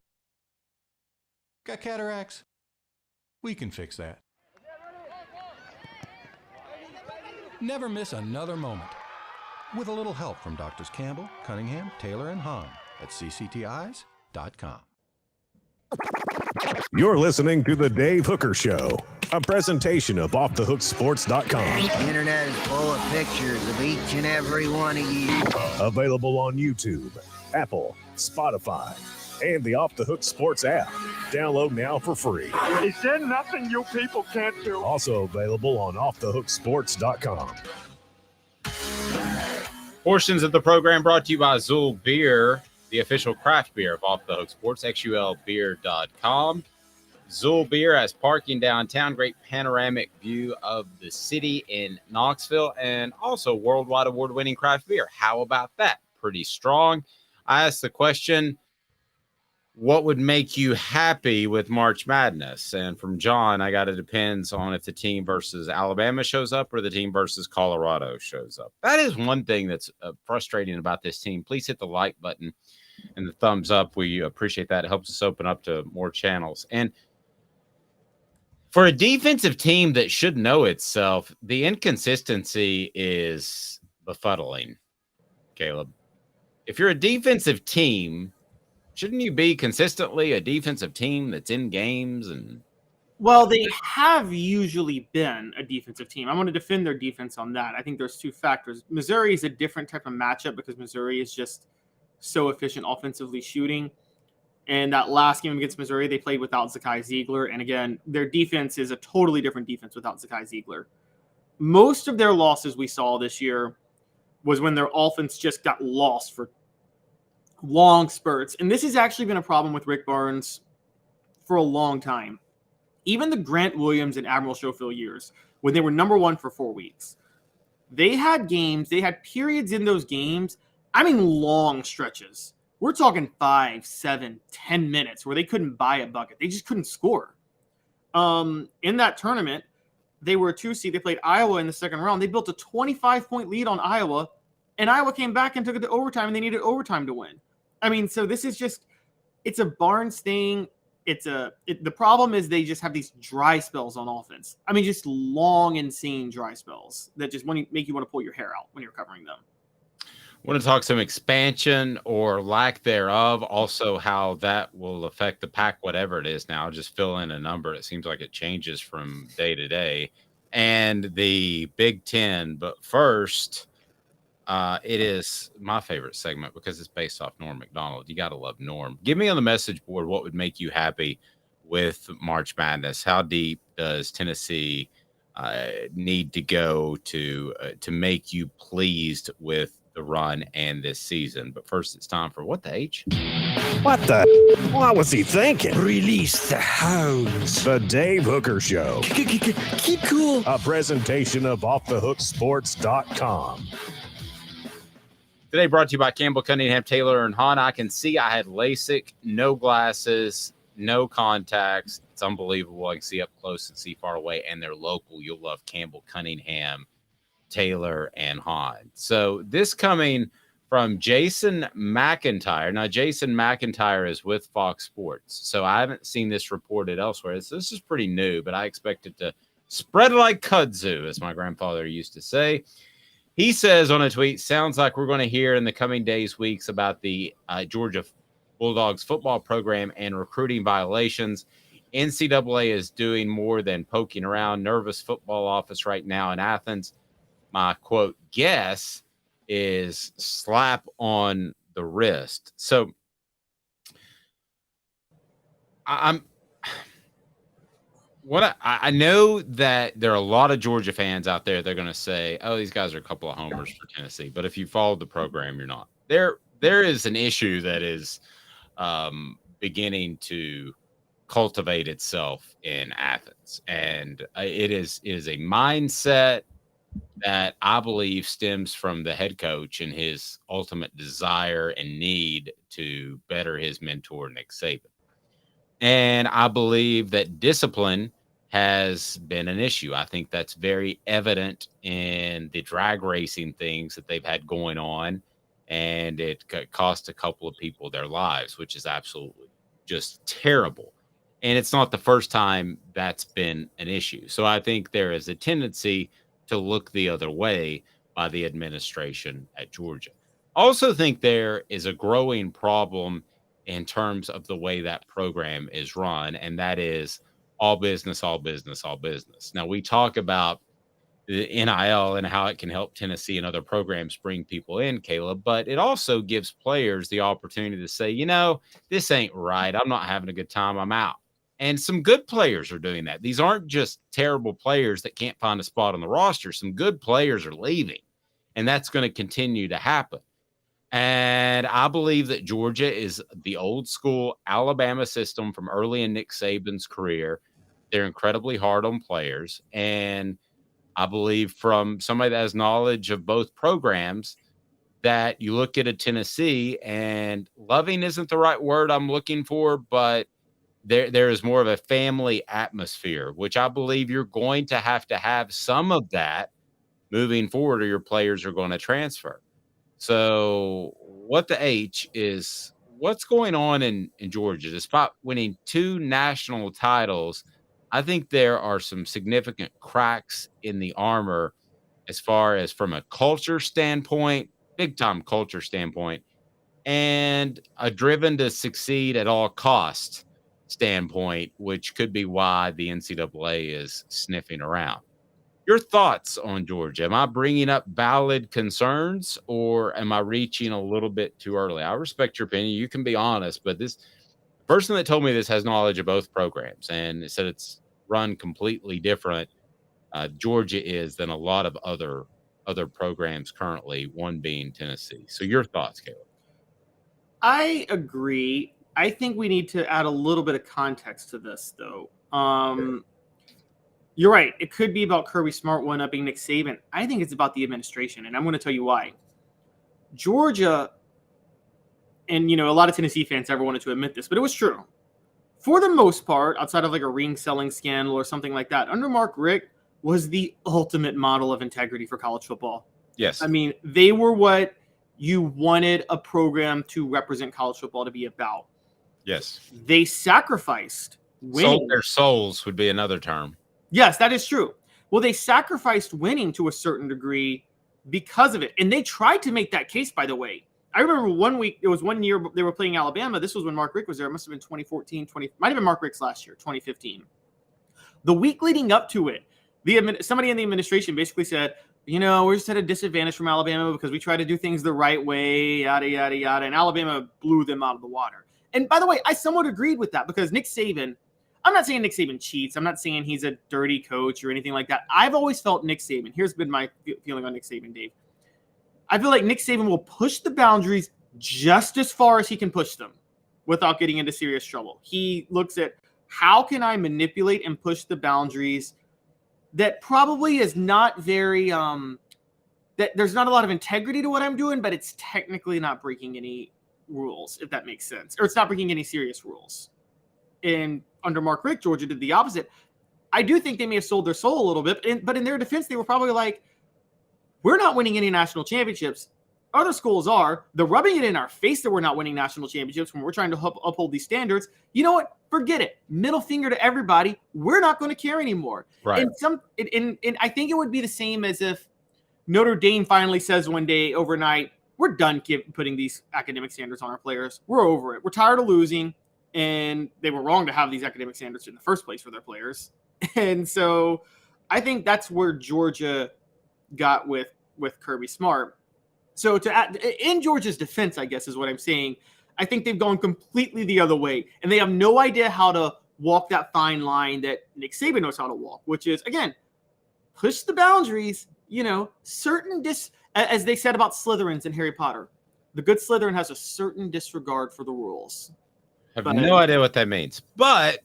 Got cataracts? We can fix that. Never miss another moment. With a little help from Doctors Campbell, Cunningham, Taylor, and Hahn at cctis.com. You're listening to The Dave Hooker Show, a presentation of OffTheHookSports.com. The internet is full of pictures of each and every one of you. Available on YouTube, Apple, Spotify, and the Off the Hook Sports app. Download now for free. Is there nothing you people can't do? Also available on OffTheHookSports.com. Portions of the program brought to you by Zool Beer, the official craft beer of Off the Hook Sports, xulbeer.com. Zool Beer has parking downtown, great panoramic view of the city in Knoxville, and also worldwide award-winning craft beer. How about that? Pretty strong. I asked the question, what would make you happy with March Madness? And from John, I got it depends on if the team versus Alabama shows up or the team versus Colorado shows up. That is one thing that's frustrating about this team. Please hit the like button and the thumbs up. We appreciate that. It helps us open up to more channels. And for a defensive team that should know itself, the inconsistency is befuddling, Caleb. If you're a defensive team, shouldn't you be consistently a defensive team that's in games? And well, they have usually been a defensive team. I want to defend their defense on that. I think there's two factors. Missouri is a different type of matchup because Missouri is just so efficient offensively shooting. And that last game against Missouri, they played without Zakai Ziegler. And again, their defense is a totally different defense without Zakai Ziegler. Most of their losses we saw this year was when their offense just got lost for long spurts. And this has actually been a problem with Rick Barnes for a long time. Even the Grant Williams and Admiral Schofield years, when they were number one for 4 weeks, they had games, they had periods in those games, I mean long stretches. We're talking 5, 7, 10 minutes where they couldn't buy a bucket. They just couldn't score. In that tournament, they were a 2 seed. They played Iowa in the second round. They built a 25-point lead on Iowa, and Iowa came back and took it to overtime, and they needed overtime to win. I mean, so this is just, it's a Barnes thing. the problem is they just have these dry spells on offense. I mean, just long, insane dry spells that just make you want to pull your hair out when you're covering them. Want to talk some expansion or lack thereof, also how that will affect the pack, whatever it is now. Just fill in a number. It seems like it changes from day to day. And the Big Ten. But first, it is my favorite segment because it's based off Norm Macdonald. You got to love Norm. Give me on the message board what would make you happy with March Madness. How deep does Tennessee need to go to make you pleased with the run and this season? But first, it's time for What the H? What the? What was he thinking? Release the hounds. The Dave Hooker Show. Keep cool. A presentation of OffTheHookSports.com. Today brought to you by Campbell, Cunningham, Taylor, and Hahn. I can see I had LASIK, no glasses, no contacts. It's unbelievable. I can see up close and see far away, and they're local. You'll love Campbell, Cunningham, Taylor, and Hahn. So this coming from Jason McIntyre. Now, Jason McIntyre is with Fox Sports, so I haven't seen this reported elsewhere. This is pretty new, but I expect it to spread like kudzu, as my grandfather used to say. He says on a tweet, sounds like we're going to hear in the coming days, weeks about the Georgia Bulldogs football program and recruiting violations. NCAA is doing more than poking around. Nervous football office right now in Athens. My quote guess is slap on the wrist. So I know that there are a lot of Georgia fans out there. They're going to say, "Oh, these guys are a couple of homers for Tennessee." But if you followed the program, you're not. There is an issue that is beginning to cultivate itself in Athens, and it is a mindset that I believe stems from the head coach and his ultimate desire and need to better his mentor, Nick Saban. And I believe that discipline has been an issue. I think that's very evident in the drag racing things that they've had going on. And it cost a couple of people their lives, which is absolutely just terrible. And it's not the first time that's been an issue. So I think there is a tendency to look the other way by the administration at Georgia. I also think there is a growing problem in terms of the way that program is run, and that is all business, all business, all business. Now, we talk about the NIL and how it can help Tennessee and other programs bring people in, Caleb, but it also gives players the opportunity to say, you know, this ain't right. I'm not having a good time. I'm out. And some good players are doing that. These aren't just terrible players that can't find a spot on the roster. Some good players are leaving, and that's going to continue to happen. And I believe that Georgia is the old school Alabama system from early in Nick Saban's career. They're incredibly hard on players. And I believe from somebody that has knowledge of both programs that you look at a Tennessee, and loving isn't the right word I'm looking for, but there is more of a family atmosphere, which I believe you're going to have some of that moving forward, or your players are going to transfer. So what the H is what's going on in Georgia. Despite winning 2 national titles, I think there are some significant cracks in the armor as far as from a culture standpoint, big time culture standpoint, and a driven to succeed at all costs standpoint, which could be why the NCAA is sniffing around. Your thoughts on Georgia? Am I bringing up valid concerns, or am I reaching a little bit too early? I respect your opinion. You can be honest, but this person that told me this has knowledge of both programs, and it said it's run completely different. Georgia is than a lot of other programs currently, one being Tennessee. So your thoughts, Caleb? I agree. I think we need to add a little bit of context to this, though. You're right. It could be about Kirby Smart one-upping Nick Saban. I think it's about the administration, and I'm going to tell you why. Georgia, and, a lot of Tennessee fans never wanted to admit this, but it was true. For the most part, outside of like a ring-selling scandal or something like that, under Mark Richt was the ultimate model of integrity for college football. Yes. I mean, they were what you wanted a program to represent college football to be about. Yes. They sacrificed winning. Sold their souls would be another term. Yes, that is true. Well, they sacrificed winning to a certain degree because of it. And they tried to make that case, by the way. I remember it was 1 year they were playing Alabama. This was when Mark Richt was there. It must have been 2014, might have been Mark Richt's last year, 2015. The week leading up to it, somebody in the administration basically said, we're just at a disadvantage from Alabama because we try to do things the right way, yada, yada, yada. And Alabama blew them out of the water. And by the way, I somewhat agreed with that because Nick Saban, I'm not saying Nick Saban cheats. I'm not saying he's a dirty coach or anything like that. I've always felt Nick Saban. Here's been my feeling on Nick Saban, Dave. I feel like Nick Saban will push the boundaries just as far as he can push them without getting into serious trouble. He looks at how can I manipulate and push the boundaries that probably is not very that there's not a lot of integrity to what I'm doing, but it's technically not breaking any rules, if that makes sense. Or it's not breaking any serious rules. And under Mark Richt, Georgia did the opposite. I do think they may have sold their soul a little bit, but in their defense, they were probably like, we're not winning any national championships. Other schools are. They're rubbing it in our face that we're not winning national championships when we're trying to uphold these standards. You know what? Forget it. Middle finger to everybody. We're not going to care anymore. Right. And I think it would be the same as if Notre Dame finally says one day overnight, we're done putting these academic standards on our players. We're over it. We're tired of losing. And they were wrong to have these academic standards in the first place for their players. And so I think that's where Georgia got with Kirby Smart. So in Georgia's defense, I guess is what I'm saying, I think they've gone completely the other way. And they have no idea how to walk that fine line that Nick Saban knows how to walk, which is, again, push the boundaries, as they said about Slytherins in Harry Potter. The good Slytherin has a certain disregard for the rules. I have no idea what that means, but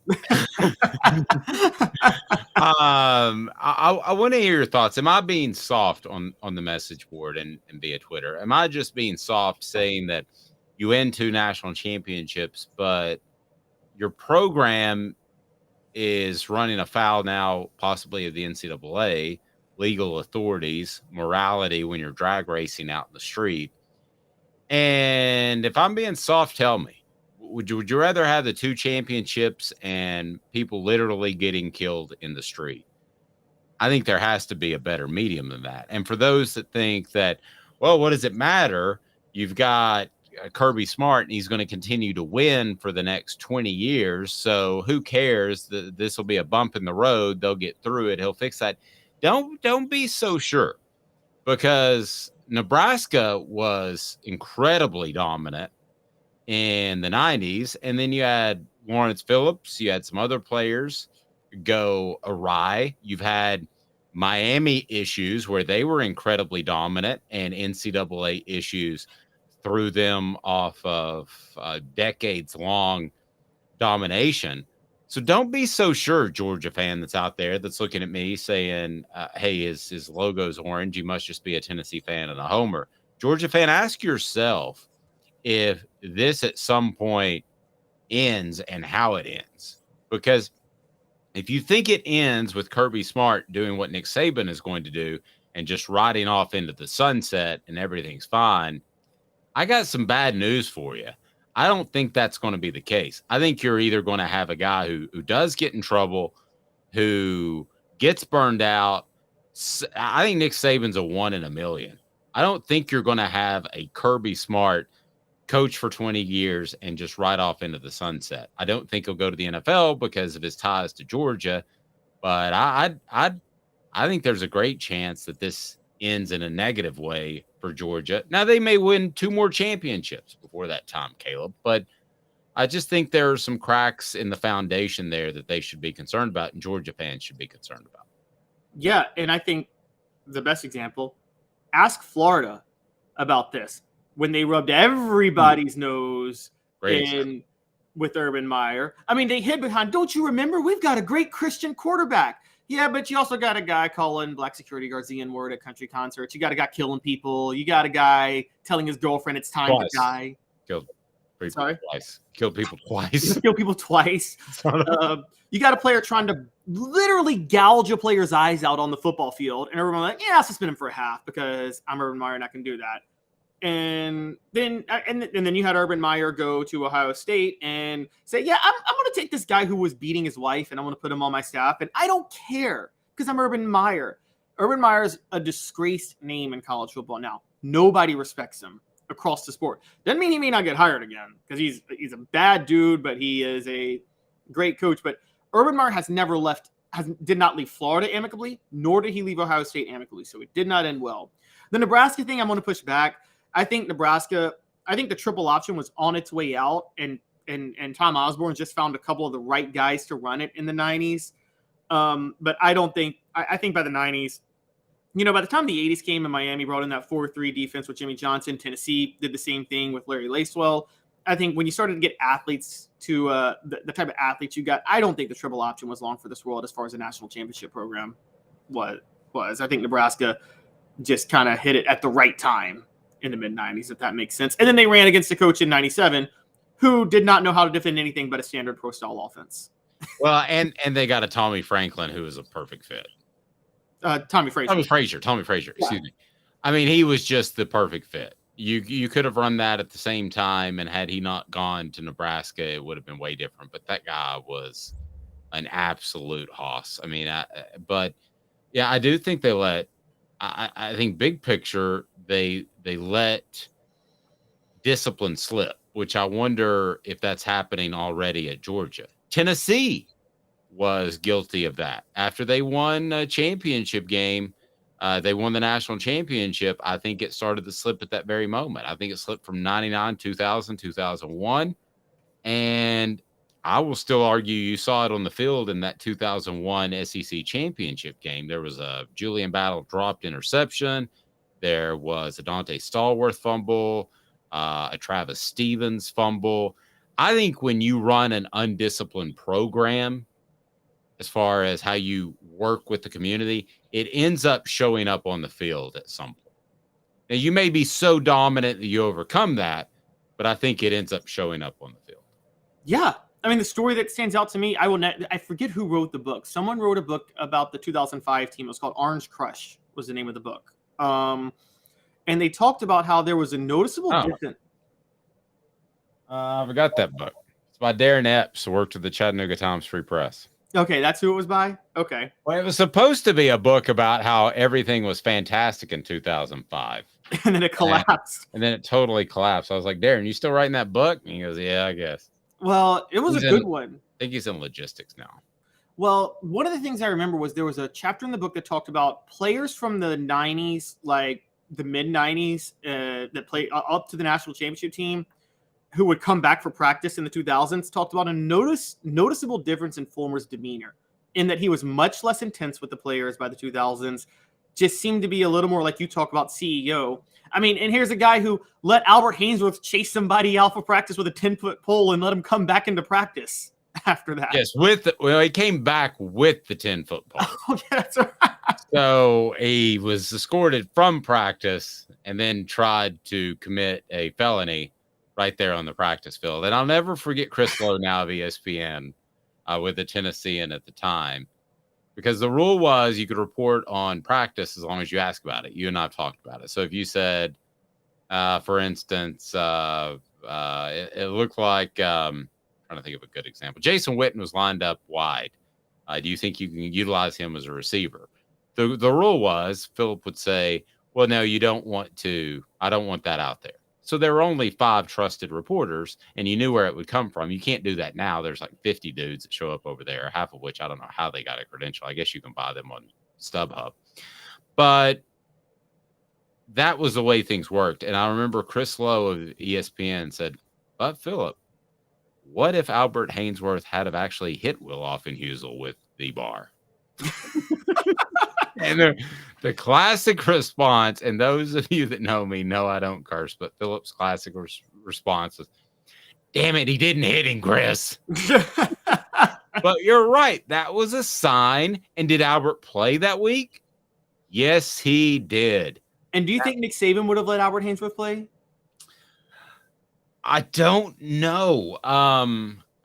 I want to hear your thoughts. Am I being soft on the message board and via Twitter? Am I just being soft saying that you win 2 national championships, but your program is running afoul now, possibly of the NCAA, legal authorities, morality when you're drag racing out in the street? And if I'm being soft, tell me. Would you rather have the 2 championships and people literally getting killed in the street? I think there has to be a better medium than that. And for those that think that, well, what does it matter? You've got Kirby Smart and he's going to continue to win for the next 20 years. So who cares? This will be a bump in the road. They'll get through it. He'll fix that. Don't be so sure, because Nebraska was incredibly dominant in the 90s. And then you had Lawrence Phillips. You had some other players go awry. You've had Miami issues where they were incredibly dominant, and NCAA issues threw them off of decades-long domination. So don't be so sure, Georgia fan that's out there that's looking at me saying, hey, his logo's orange. You must just be a Tennessee fan and a homer. Georgia fan, ask yourself if this at some point ends and how it ends. Because if you think it ends with Kirby Smart doing what Nick Saban is going to do and just riding off into the sunset and everything's fine, I got some bad news for you. I don't think that's going to be the case. I think you're either going to have a guy who does get in trouble, who gets burned out. I think Nick Saban's a 1 in a million. I don't think you're going to have a Kirby Smart coach for 20 years and just ride off into the sunset. I don't think he'll go to the NFL because of his ties to Georgia, but I think there's a great chance that this ends in a negative way for Georgia. Now, they may win 2 more championships before that time, Caleb, but I just think there are some cracks in the foundation there that they should be concerned about and Georgia fans should be concerned about. Yeah, and I think the best example, ask Florida about this. When they rubbed everybody's nose with Urban Meyer. I mean, they hid behind, don't you remember? We've got a great Christian quarterback. Yeah, but you also got a guy calling black security guards the N-word at country concerts. You got a guy killing people. You got a guy telling his girlfriend it's time to die. Killed people twice. Killed people twice. Killed people twice. You got a player trying to literally gouge a player's eyes out on the football field. And everyone's like, yeah, I'll suspend him for a half because I'm Urban Meyer and I can do that. And then you had Urban Meyer go to Ohio State and say, yeah, I'm going to take this guy who was beating his wife and I'm going to put him on my staff. And I don't care because I'm Urban Meyer. Urban Meyer is a disgraced name in college football now. Nobody respects him across the sport. Doesn't mean he may not get hired again because he's a bad dude, but he is a great coach. But Urban Meyer did not leave Florida amicably, nor did he leave Ohio State amicably. So it did not end well. The Nebraska thing, I'm going to push back. I think the triple option was on its way out, and Tom Osborne just found a couple of the right guys to run it in the 90s. But I think by the 90s, by the time the 80s came and Miami brought in that 4-3 defense with Jimmy Johnson, Tennessee did the same thing with Larry Lacewell. I think when you started to get athletes to the type of athletes you got, I don't think the triple option was long for this world as far as the national championship program was. I think Nebraska just kind of hit it at the right time in the mid-90s, if that makes sense. And then they ran against a coach in 97 who did not know how to defend anything but a standard pro-style offense. Well, and they got a Tommy Franklin who was a perfect fit. Tommy Frazier. Excuse me. I mean, he was just the perfect fit. You could have run that at the same time, and had he not gone to Nebraska, it would have been way different. But that guy was an absolute hoss. I mean, I do think they let. I think big picture they let discipline slip, which I wonder if that's happening already at Georgia. Tennessee was guilty of that. After they won a championship game, they won the national championship. I think it started to slip at that very moment. I think it slipped from 99, 2000, 2001. And I will still argue you saw it on the field in that 2001 SEC championship game. There was a Julian Battle dropped interception. There was a Dante Stallworth fumble, a Travis Stevens fumble. I think when you run an undisciplined program, as far as how you work with the community, it ends up showing up on the field at some point. Now, you may be so dominant that you overcome that, but I think it ends up showing up on the field. Yeah. I mean, the story that stands out to me, I forget who wrote the book. Someone wrote a book about the 2005 team. It was called Orange Crush was the name of the book. And they talked about how there was a noticeable difference. I forgot that book. It's by Darren Epps, who worked at the Chattanooga Times Free Press. Okay, that's who it was by? Okay. Well, it was supposed to be a book about how everything was fantastic in 2005. And then it collapsed. And then it totally collapsed. I was like, Darren, you still writing that book? And he goes, yeah, I guess. Well, it was a good one. I think he's in logistics now. Well, one of the things I remember was there was a chapter in the book that talked about players from the 90s, like the mid-90s, that played up to the national championship team, who would come back for practice in the 2000s, talked about a noticeable difference in Fulmer's demeanor, in that he was much less intense with the players by the 2000s, just seemed to be a little more like you talk about CEO. I mean, and here's a guy who let Albert Hainsworth chase somebody out for practice with a 10-foot pole and let him come back into practice after that. Yes, he came back with the 10-foot pole. Okay, that's right. So he was escorted from practice and then tried to commit a felony right there on the practice field. And I'll never forget Chris Lowe, now of ESPN, with the Tennessean at the time, because the rule was you could report on practice as long as you ask about it. You and I have talked about it. So if you said, for instance, it looked like, trying to think of a good example. Jason Witten was lined up wide. Do you think you can utilize him as a receiver? The rule was Philip would say, well, no, you don't want to. I don't want that out there. So there were only 5 trusted reporters, and you knew where it would come from. You can't do that now. There's like 50 dudes that show up over there, half of which I don't know how they got a credential. I guess you can buy them on StubHub. But that was the way things worked. And I remember Chris Lowe of ESPN said, but Philip, what if Albert Hainsworth had have actually hit Will Offenhusel with the bar? And the classic response, and those of you that know me know I don't curse, but Philip's classic response was, damn it, he didn't hit him, Chris. But you're right. That was a sign. And did Albert play that week? Yes, he did. And do you think Nick Saban would have let Albert Hainsworth play? I don't know.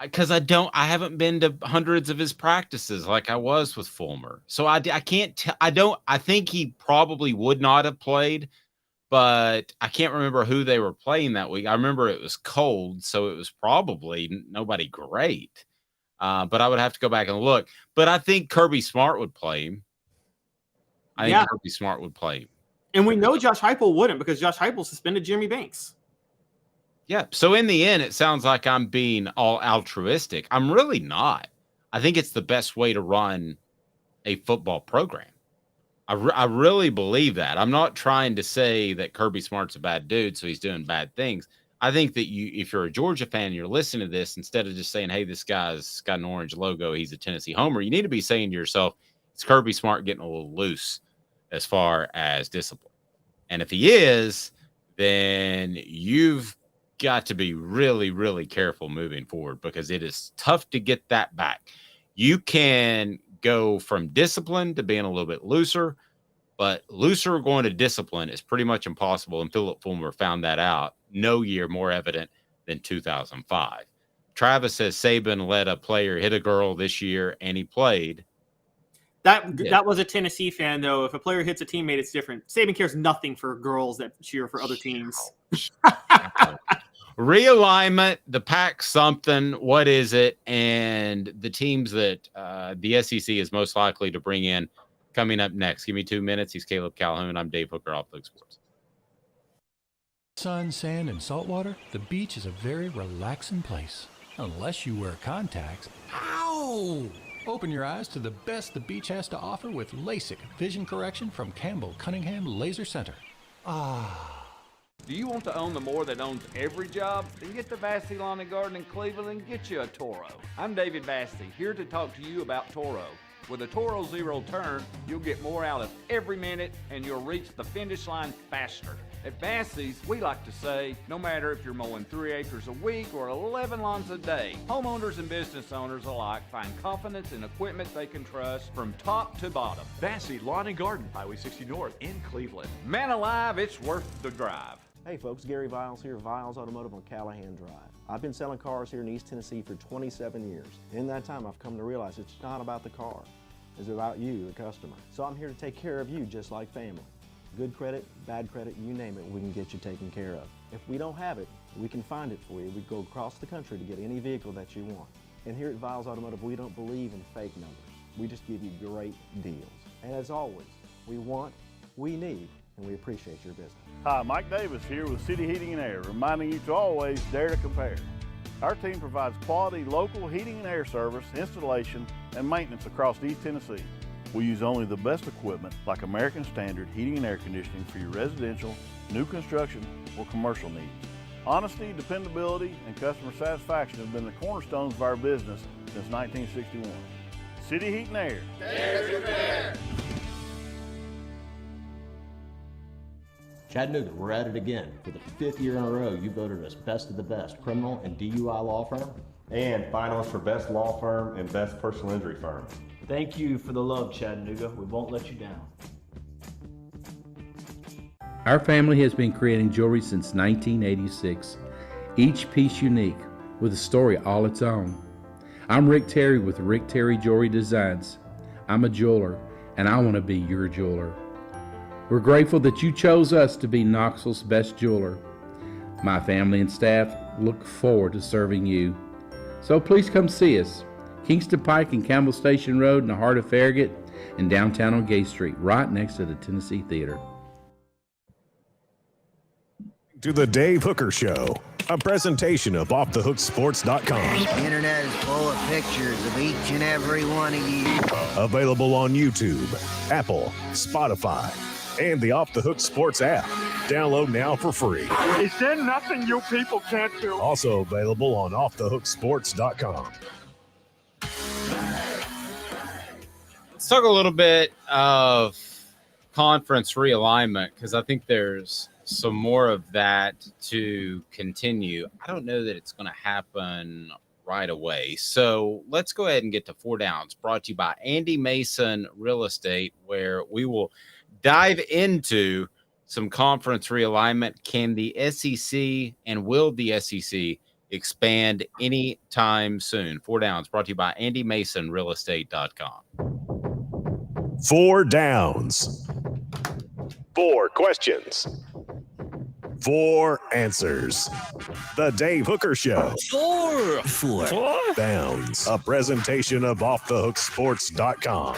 Because I haven't been to hundreds of his practices like I was with Fulmer. So I can't I think he probably would not have played, but I can't remember who they were playing that week. I remember it was cold, so it was probably nobody great. But I would have to go back and look. But I think Kirby Smart would play him. I think Kirby Smart would play him. And we know Josh Heupel wouldn't, because Josh Heupel suspended Jeremy Banks. Yeah. So in the end, it sounds like I'm being all altruistic. I'm really not. I think it's the best way to run a football program. I really believe that. I'm not trying to say that Kirby Smart's a bad dude, so he's doing bad things. I think that if you're a Georgia fan and you're listening to this, instead of just saying, hey, this guy's got an orange logo, he's a Tennessee homer, you need to be saying to yourself, it's Kirby Smart getting a little loose as far as discipline. And if he is, then you've got to be really, really careful moving forward, because it is tough to get that back. You can go from discipline to being a little bit looser, but looser going to discipline is pretty much impossible. And Philip Fulmer found that out. No year more evident than 2005. Travis says Saban let a player hit a girl this year, and he played. That was a Tennessee fan, though. If a player hits a teammate, it's different. Saban cares nothing for girls that cheer for other teams. Realignment, the pack something, what is it? And the teams that the SEC is most likely to bring in coming up next. Give me 2 minutes. He's Caleb Calhoun. I'm Dave Hooker, Off the Hook Sports. Sun, sand, and salt water, the beach is a very relaxing place. Unless you wear contacts. Ow! Open your eyes to the best the beach has to offer with LASIK vision correction from Campbell Cunningham Laser Center. Ah. Do you want to own the more that owns every job? Then get to Vassy Lawn and Garden in Cleveland and get you a Toro. I'm David Vassy, here to talk to you about Toro. With a Toro Zero Turn, you'll get more out of every minute and you'll reach the finish line faster. At Vassy's, we like to say, no matter if you're mowing 3 acres a week or 11 lawns a day, homeowners and business owners alike find confidence in equipment they can trust from top to bottom. Vassy Lawn and Garden, Highway 60 North in Cleveland. Man alive, it's worth the drive. Hey folks, Gary Viles here, Viles Automotive on Callahan Drive. I've been selling cars here in East Tennessee for 27 years. In that time, I've come to realize it's not about the car. It's about you, the customer. So I'm here to take care of you just like family. Good credit, bad credit, you name it, we can get you taken care of. If we don't have it, we can find it for you. We go across the country to get any vehicle that you want. And here at Viles Automotive, we don't believe in fake numbers. We just give you great deals. And as always, we want, we need, and we appreciate your business. Hi, Mike Davis here with City Heating and Air, reminding you to always dare to compare. Our team provides quality local heating and air service, installation, and maintenance across East Tennessee. We use only the best equipment like American Standard heating and air conditioning for your residential, new construction, or commercial needs. Honesty, dependability, and customer satisfaction have been the cornerstones of our business since 1961. City Heat and Air. Dare to compare. Chattanooga, we're at it again. For the 5th year in a row, you voted us best of the best criminal and DUI law firm. And finalist for best law firm and best personal injury firm. Thank you for the love, Chattanooga. We won't let you down. Our family has been creating jewelry since 1986, each piece unique with a story all its own. I'm Rick Terry with Rick Terry Jewelry Designs. I'm a jeweler, and I want to be your jeweler. We're grateful that you chose us to be Knoxville's best jeweler. My family and staff look forward to serving you. So please come see us. Kingston Pike and Campbell Station Road in the heart of Farragut, and downtown on Gay Street, right next to the Tennessee Theater. To the Dave Hooker Show, a presentation of OffTheHookSports.com. The internet is full of pictures of each and every one of you. Available on YouTube, Apple, Spotify, and the Off the Hook Sports app. Download now for free. Is there nothing you people can't do? Also available on OffTheHookSports.com. Let's talk a little bit of conference realignment, because I think there's some more of that to continue. I don't know that it's going to happen right away. So let's go ahead and get to 4 Downs, brought to you by Andy Mason Real Estate, where we will dive into some conference realignment. Can the SEC and will the SEC expand anytime soon? 4 Downs, brought to you by Andy Mason Realestate.com. 4 Downs. 4 questions. 4 answers. The Dave Hooker Show. 4 Downs, a presentation of offthehooksports.com.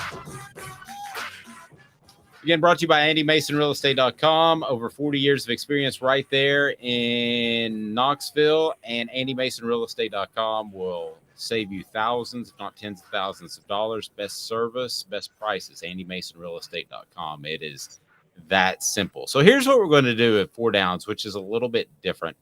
Again, brought to you by AndyMasonRealEstate.com. Over 40 years of experience right there in Knoxville. And AndyMasonRealEstate.com will save you thousands, if not tens of thousands of dollars. Best service, best prices. AndyMasonRealEstate.com. It is that simple. So here's what we're going to do at 4 Downs, which is a little bit different.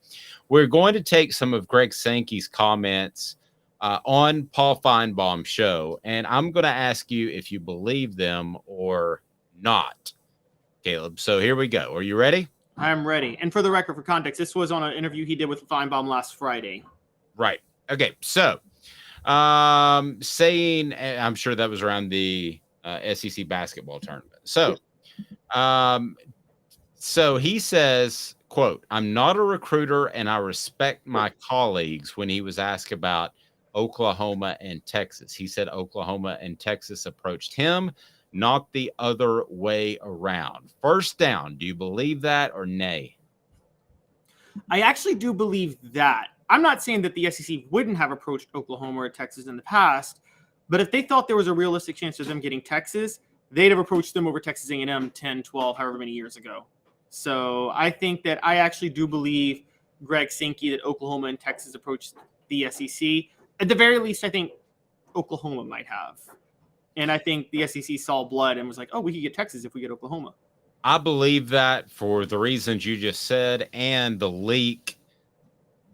We're going to take some of Greg Sankey's comments on Paul Feinbaum's show, and I'm going to ask you if you believe them or not, Caleb. So here we go. Are you ready? I'm ready. And for the record, for context, this was on an interview he did with Feinbaum last Friday. Right. Okay. So saying, I'm sure that was around the SEC basketball tournament. So he says, quote, "I'm not a recruiter and I respect my colleagues," when he was asked about Oklahoma and Texas. He said Oklahoma and Texas approached him, not the other way around. First down, do you believe that or nay? I actually do believe that. I'm not saying that the SEC wouldn't have approached Oklahoma or Texas in the past, but if they thought there was a realistic chance of them getting Texas, they'd have approached them over Texas A&M 10, 12, however many years ago. So I think that I actually do believe Greg Sankey that Oklahoma and Texas approached the SEC. At the very least, I think Oklahoma might have. And I think the SEC saw blood and was like, oh, we could get Texas if we get Oklahoma. I believe that for the reasons you just said and the leak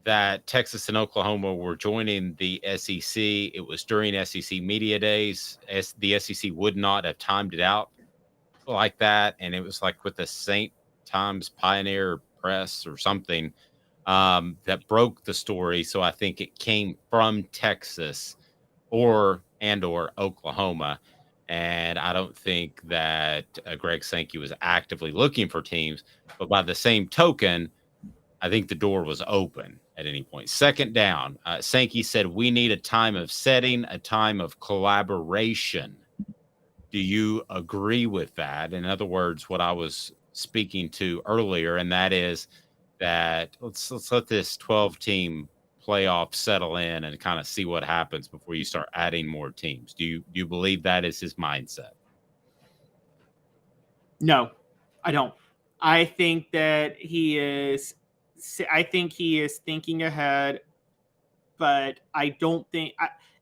that Texas and Oklahoma were joining the SEC. It was during SEC media days. The SEC would not have timed it out like that. And it was like with the St. Times Pioneer Press or something that broke the story. So I think it came from Texas or Oklahoma. And I don't think that Greg Sankey was actively looking for teams. But by the same token, I think the door was open at any point. Second down, Sankey said, we need a time of setting, a time of collaboration. Do you agree with that? In other words, what I was speaking to earlier, and that is that let's let this 12-team playoff settle in and kind of see what happens before you start adding more teams. Do you believe that is his mindset? No, I don't. I think that he is thinking ahead, but I don't think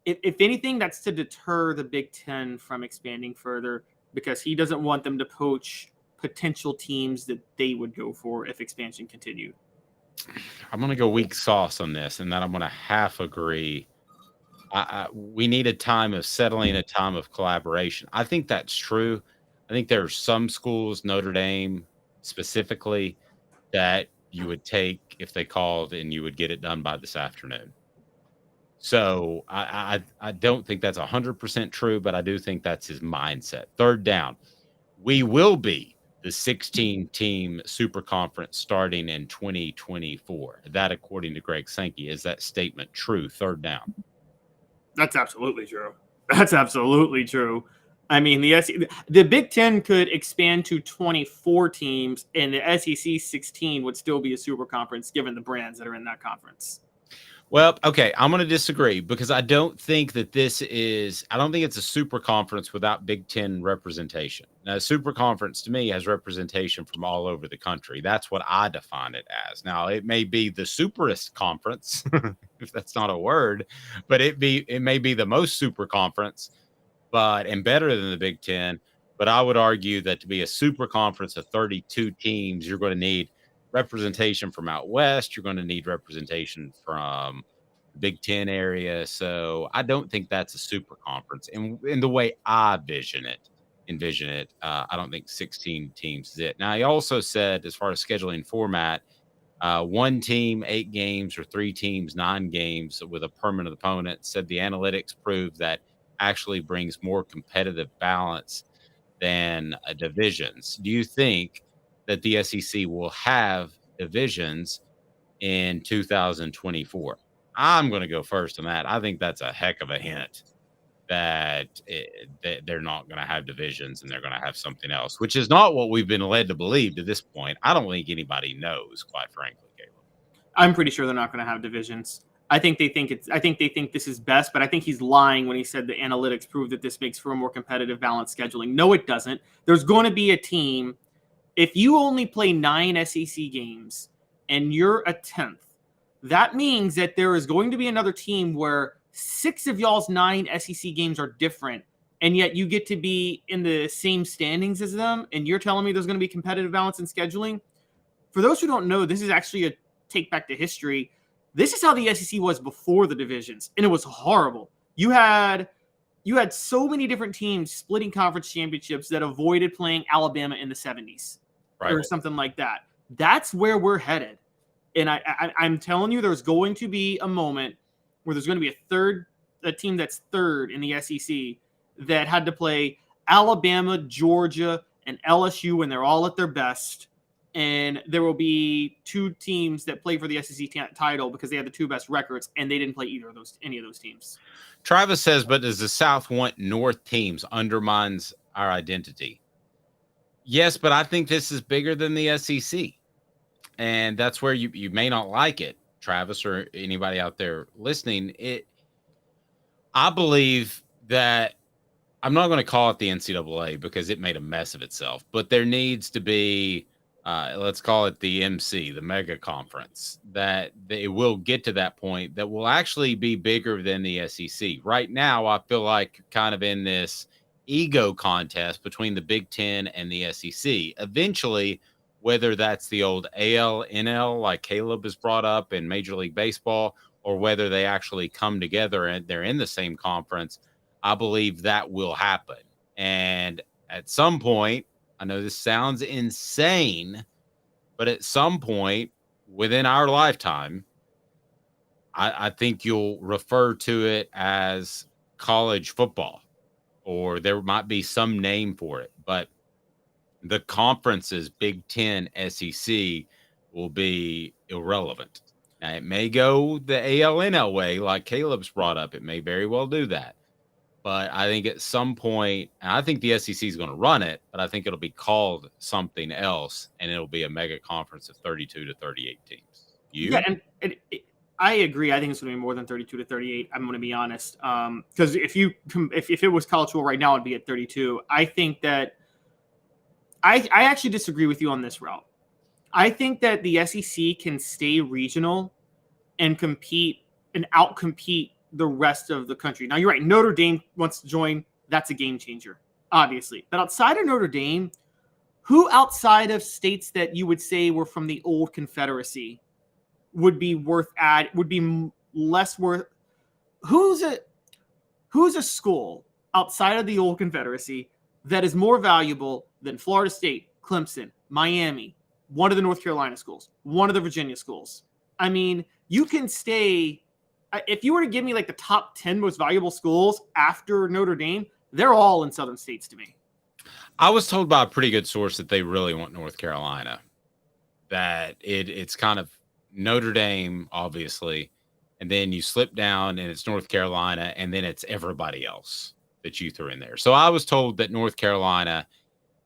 if anything, that's to deter the Big Ten from expanding further, because he doesn't want them to poach potential teams that they would go for if expansion continued. I'm going to go weak sauce on this, and then I'm going to half agree. We need a time of settling, a time of collaboration. I think that's true. I think there are some schools, Notre Dame specifically, that you would take if they called and you would get it done by this afternoon. So I don't think that's 100% true, but I do think that's his mindset. Third down, we will be the 16-team super conference starting in 2024. That, according to Greg Sankey, is that statement true? Third down. That's absolutely true. That's absolutely true. I mean, the Big Ten could expand to 24 teams, and the SEC 16 would still be a super conference given the brands that are in that conference. Well, okay, I'm going to disagree because I don't think it's a super conference without Big Ten representation. Now, a super conference to me has representation from all over the country. That's what I define it as. Now, it may be the superest conference, if that's not a word, but it may be the most super conference, and better than the Big Ten. But I would argue that to be a super conference of 32 teams, you're going to need representation from out west. You're going to need representation from the Big Ten area. So I don't think that's a super conference. And in the way I envision it, I don't think 16 teams is it. Now, he also said, as far as scheduling format, 1 team, 8 games, or 3 teams, 9 games with a permanent opponent. Said the analytics prove that actually brings more competitive balance than divisions. Do you think that the SEC will have divisions in 2024? I'm going to go first on that. I think that's a heck of a hint that they're not going to have divisions and they're going to have something else, which is not what we've been led to believe to this point. I don't think anybody knows, quite frankly, Caleb. I'm pretty sure they're not going to have divisions. I think they think this is best, but I think he's lying when he said the analytics prove that this makes for a more competitive, balanced scheduling. No, it doesn't. There's going to be a team. If you only play 9 SEC games and you're a 10th, that means that there is going to be another team where 6 of y'all's 9 SEC games are different, and yet you get to be in the same standings as them, and you're telling me there's going to be competitive balance in scheduling? For those who don't know, this is actually a take back to history. This is how the SEC was before the divisions, and it was horrible. You had so many different teams splitting conference championships that avoided playing Alabama in the 70s or something like that. That's where we're headed. And I'm telling you, there's going to be a moment where there's going to be a team that's third in the SEC that had to play Alabama, Georgia, and LSU when they're all at their best. And there will be 2 teams that play for the SEC title because they had the 2 best records, and they didn't play any of those teams. Travis says, but does the South want North teams? Undermines our identity. Yes, but I think this is bigger than the SEC. And that's where you may not like it, Travis, or anybody out there listening. I believe that I'm not going to call it the NCAA because it made a mess of itself, but there needs to be, let's call it the MC, the mega conference, that it will get to that point that will actually be bigger than the SEC. Right now, I feel like kind of in this ego contest between the Big Ten and the SEC. Eventually, whether that's the old AL, NL, like Caleb has brought up in Major League Baseball, or whether they actually come together and they're in the same conference, I believe that will happen. And at some point, I know this sounds insane, but at some point within our lifetime, I think you'll refer to it as college football, or there might be some name for it. But the conferences, Big Ten, SEC, will be irrelevant. Now, it may go the ALNL way, like Caleb's brought up. It may very well do that. But I think at some point, and I think the SEC is going to run it, but I think it'll be called something else, and it'll be a mega conference of 32 to 38 teams. Yeah, and I agree. I think it's going to be more than 32 to 38. I'm going to be honest. Because if it was college football right now, it'd be at 32. I think that I actually disagree with you on this route. I think that the SEC can stay regional and compete and outcompete the rest of the country. Now, you're right. Notre Dame wants to join. That's a game changer, obviously. But outside of Notre Dame, who outside of states that you would say were from the old Confederacy would be less worth? Who's a school outside of the old Confederacy that is more valuable than Florida State, Clemson, Miami, one of the North Carolina schools, one of the Virginia schools? I mean, you can stay. If you were to give me like the top 10 most valuable schools after Notre Dame, they're all in southern states to me. I was told by a pretty good source that they really want North Carolina, that it's kind of Notre Dame, obviously, and then you slip down and it's North Carolina, and then it's everybody else that you threw in there. So I was told that North Carolina,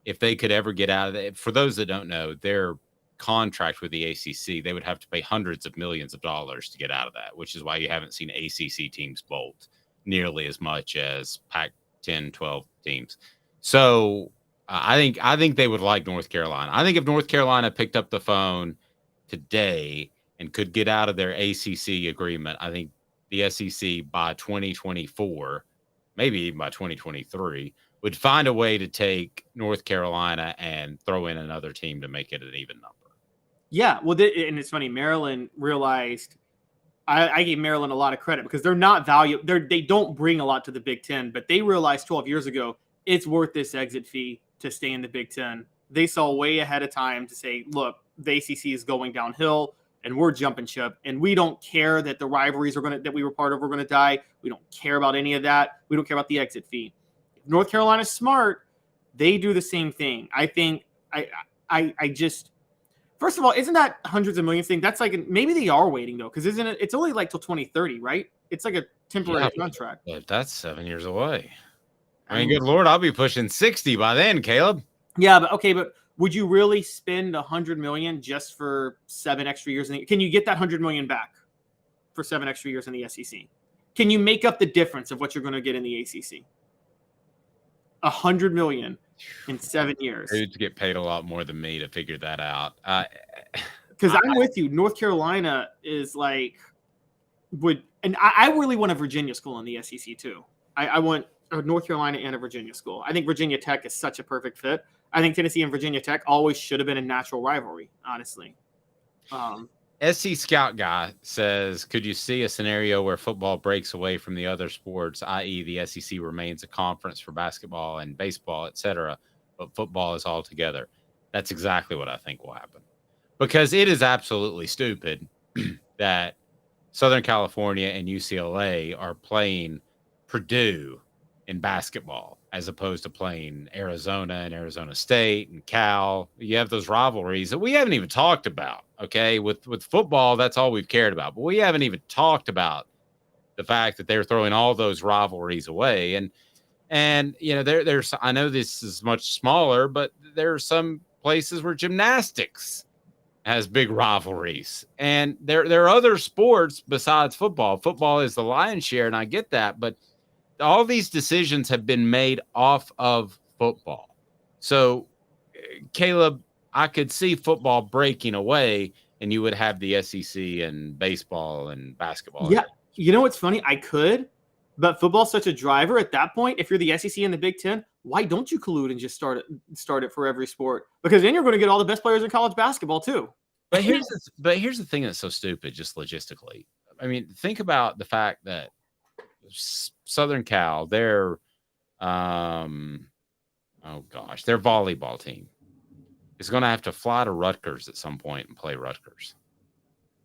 if they could ever get out of it, for those that don't know, their contract with the ACC, they would have to pay hundreds of millions of dollars to get out of that, which is why you haven't seen ACC teams bolt nearly as much as Pac-10, 12 teams. So I think they would like North Carolina. I think if North Carolina picked up the phone today and could get out of their ACC agreement, I think the SEC by 2024, maybe even by 2023, would find a way to take North Carolina and throw in another team to make it an even number. Yeah, well, and it's funny. Maryland realized I gave Maryland a lot of credit because they're not they don't bring a lot to the Big Ten, but they realized 12 years ago it's worth this exit fee to stay in the Big Ten. They saw way ahead of time to say, look, the ACC is going downhill and we're jumping ship, and we don't care that the rivalries that we were part of are going to die. We don't care about any of that. We don't care about the exit fee. If North Carolina's smart, they do the same thing. I think I just. First of all, isn't that hundreds of millions thing? That's like, maybe they are waiting though, because it's only like till 2030, right? It's like temporary contract. But that's 7 years away. I mean, good Lord, I'll be pushing 60 by then, Caleb. Yeah, but would you really spend $100 million just for 7 extra years? Can you get that $100 million back for 7 extra years in the SEC? Can you make up the difference of what you're going to get in the ACC? $100 million in 7 years. Dudes get paid a lot more than me to figure that out. Because I'm with you. North Carolina is like I really want a Virginia school in the SEC too. I want a North Carolina and a Virginia school. I think Virginia Tech is such a perfect fit. I think Tennessee and Virginia Tech always should have been a natural rivalry, honestly. SC Scout Guy says, could you see a scenario where football breaks away from the other sports, i.e. the SEC remains a conference for basketball and baseball, etc., but football is all together? That's exactly what I think will happen. Because it is absolutely stupid that Southern California and UCLA are playing Purdue in basketball as opposed to playing Arizona and Arizona State and Cal. You have those rivalries that we haven't even talked about, okay? With football, that's all we've cared about. But we haven't even talked about the fact that they're throwing all those rivalries away. And you know, there's I know this is much smaller, but there are some places where gymnastics has big rivalries. And there are other sports besides football. Football is the lion's share, and I get that, but all these decisions have been made off of football. So, Caleb, I could see football breaking away, and you would have the SEC and baseball and basketball. Yeah, you know what's funny? I could, but football's such a driver at that point. If you're the SEC and the Big Ten, why don't you collude and just start it for every sport? Because then you're going to get all the best players in college basketball too. But here's the thing that's so stupid, just logistically. I mean, think about the fact that Southern Cal, their volleyball team is going to have to fly to Rutgers at some point and play Rutgers.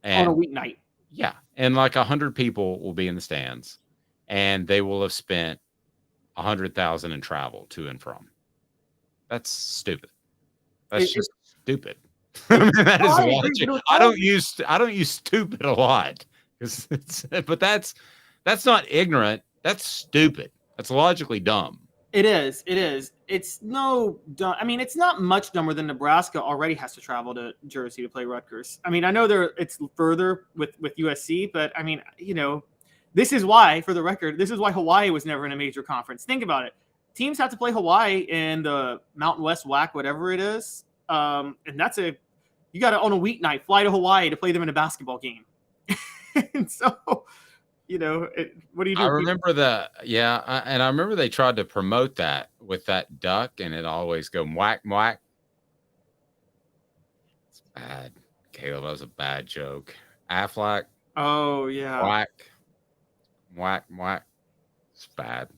And, on a weeknight. Yeah. And like 100 people will be in the stands, and they will have spent $100,000 in travel to and from. That's stupid. That's just stupid. I mean, that is logic. I don't use stupid a lot, but that's not ignorant. That's stupid. That's logically dumb. It is. It's no dumb. I mean, it's not much dumber than Nebraska already has to travel to Jersey to play Rutgers. I mean, I know it's further with USC, but I mean, you know, this is why, for the record, this is why Hawaii was never in a major conference. Think about it. Teams have to play Hawaii in the Mountain West WAC, whatever it is. And you got to, on a weeknight, fly to Hawaii to play them in a basketball game. And so, you know, what do you do? I remember and I remember they tried to promote that with that duck, and it always go whack, whack. It's bad. Caleb, that was a bad joke. Aflac. Oh, yeah. Whack, whack, whack. It's bad.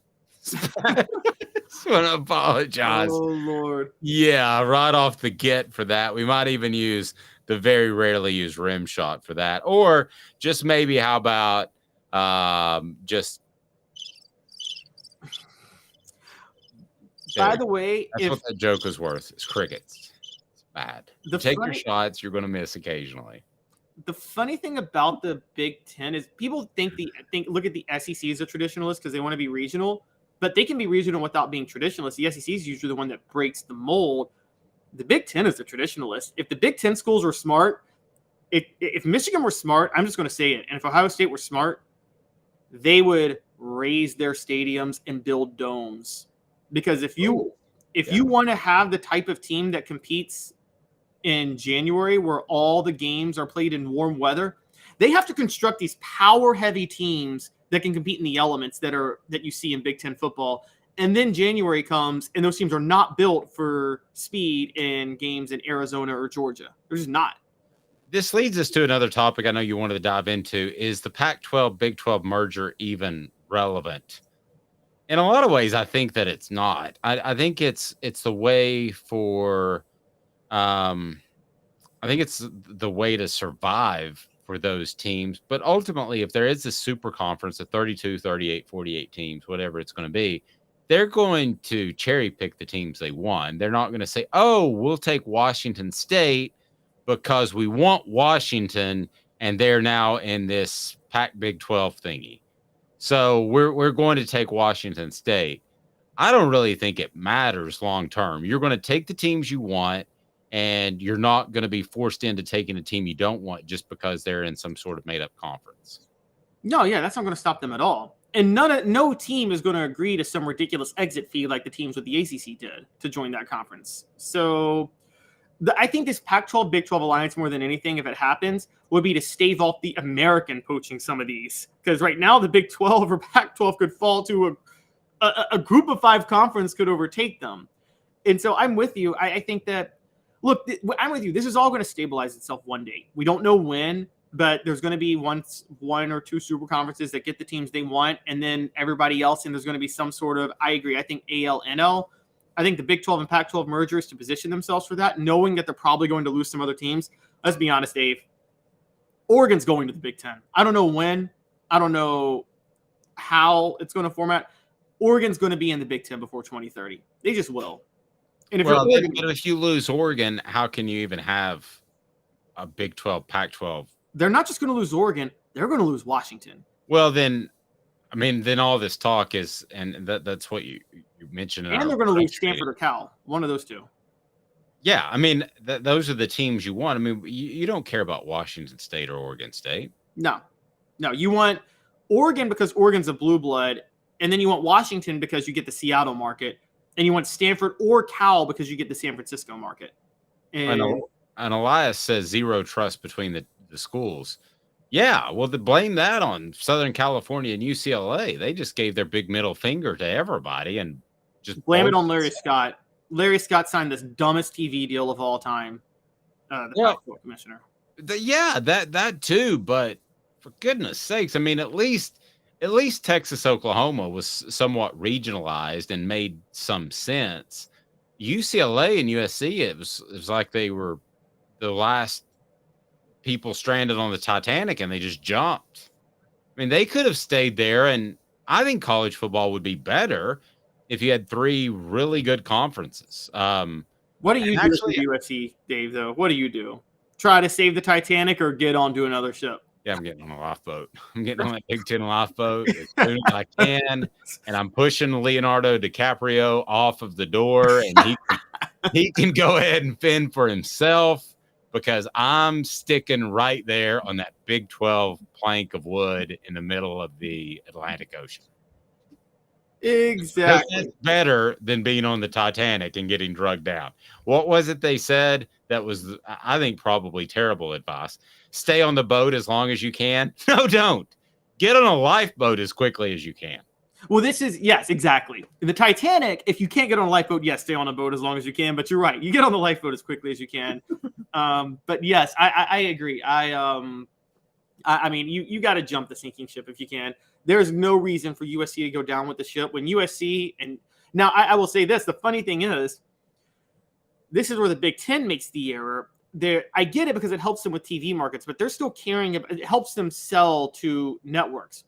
I want to apologize. Oh, Lord. Yeah, right off the get for that. We might even use the very rarely used rim shot for that. Or just maybe, how about just... By the way, that's what that joke was worth. It's crickets. It's bad. Take your shots. You're going to miss occasionally. The funny thing about the Big Ten is people look at the SEC as a traditionalist because they want to be regional, but they can be regional without being traditionalist. The SEC is usually the one that breaks the mold. The Big Ten is the traditionalist. If the Big Ten schools were smart, if Michigan were smart, I'm just going to say it, and if Ohio State were smart, they would raise their stadiums and build domes. Because if you want to have the type of team that competes in January where all the games are played in warm weather, they have to construct these power-heavy teams that can compete in the elements that you see in Big Ten football. And then January comes, and those teams are not built for speed in games in Arizona or Georgia. They're just not. This leads us to another topic I know you wanted to dive into. Is the Pac-12 Big 12 merger even relevant? In a lot of ways, I think that it's not. I think it's the way for I think it's the way to survive for those teams. But ultimately, if there is this super conference of 32, 38, 48 teams, whatever it's going to be, they're going to cherry pick the teams they want. They're not going to say, oh, we'll take Washington State because we want Washington, and they're now in this Pac Big 12 thingy. So we're going to take Washington State. I don't really think it matters long term. You're going to take the teams you want, and you're not going to be forced into taking a team you don't want just because they're in some sort of made up conference. No, yeah, that's not going to stop them at all. And no team is going to agree to some ridiculous exit fee like the teams with the ACC did to join that conference. So I think this Pac-12 Big 12 alliance, more than anything, if it happens, would be to stave off the American poaching some of these. Because right now the Big 12 or Pac-12 could fall to a group of 5 conference could overtake them. And so I'm with you. I think that, look, I'm with you. This is all going to stabilize itself one day. We don't know when, but there's going to be one or two super conferences that get the teams they want, and then everybody else, and there's going to be some sort of, I agree, I think AL, NL. I think the Big 12 and Pac-12 merger is to position themselves for that, knowing that they're probably going to lose some other teams. Let's be honest, Dave. Oregon's going to the Big 10. I don't know when. I don't know how it's going to format. Oregon's going to be in the Big 10 before 2030. They just will. And if you lose Oregon, how can you even have a Big 12, Pac-12? They're not just going to lose Oregon. They're going to lose Washington. Well, then all this talk is, and that's what you mentioned. And they're going to lose Stanford or Cal, one of those two. Yeah, those are the teams you want. You don't care about Washington State or Oregon State. No, you want Oregon because Oregon's a blue blood, and then you want Washington because you get the Seattle market, and you want Stanford or Cal because you get the San Francisco market. And Elias says zero trust between the schools. Yeah, well, blame that on Southern California and UCLA. They just gave their big middle finger to everybody and just blame it on Larry Scott. Larry Scott signed this dumbest TV deal of all time. The Pac-12 commissioner. That too. But for goodness sakes, at least Texas, Oklahoma was somewhat regionalized and made some sense. UCLA and USC, it was like they were the last people stranded on the Titanic and they just jumped. They could have stayed there, and I think college football would be better if you had 3 really good conferences. What do you do for USC, Dave, though? What do you do? Try to save the Titanic or get onto another ship? Yeah, I'm getting on a lifeboat. I'm getting on that Big Ten lifeboat as soon as I can, and I'm pushing Leonardo DiCaprio off of the door, and he can go ahead and fend for himself, because I'm sticking right there on that Big 12 plank of wood in the middle of the Atlantic Ocean. Exactly. It's better than being on the Titanic and getting drugged down. What was it they said that was, I think, probably terrible advice? Stay on the boat as long as you can. No, don't. Get on a lifeboat as quickly as you can. Well, yes, exactly. The Titanic, if you can't get on a lifeboat, yes, stay on a boat as long as you can. But you're right. You get on the lifeboat as quickly as you can. But yes, I agree. You got to jump the sinking ship if you can. There's no reason for USC to go down with the ship when USC, and now I will say this. The funny thing is, this is where the Big Ten makes the error. I get it because it helps them with TV markets, but they're still caring. It helps them sell to networks.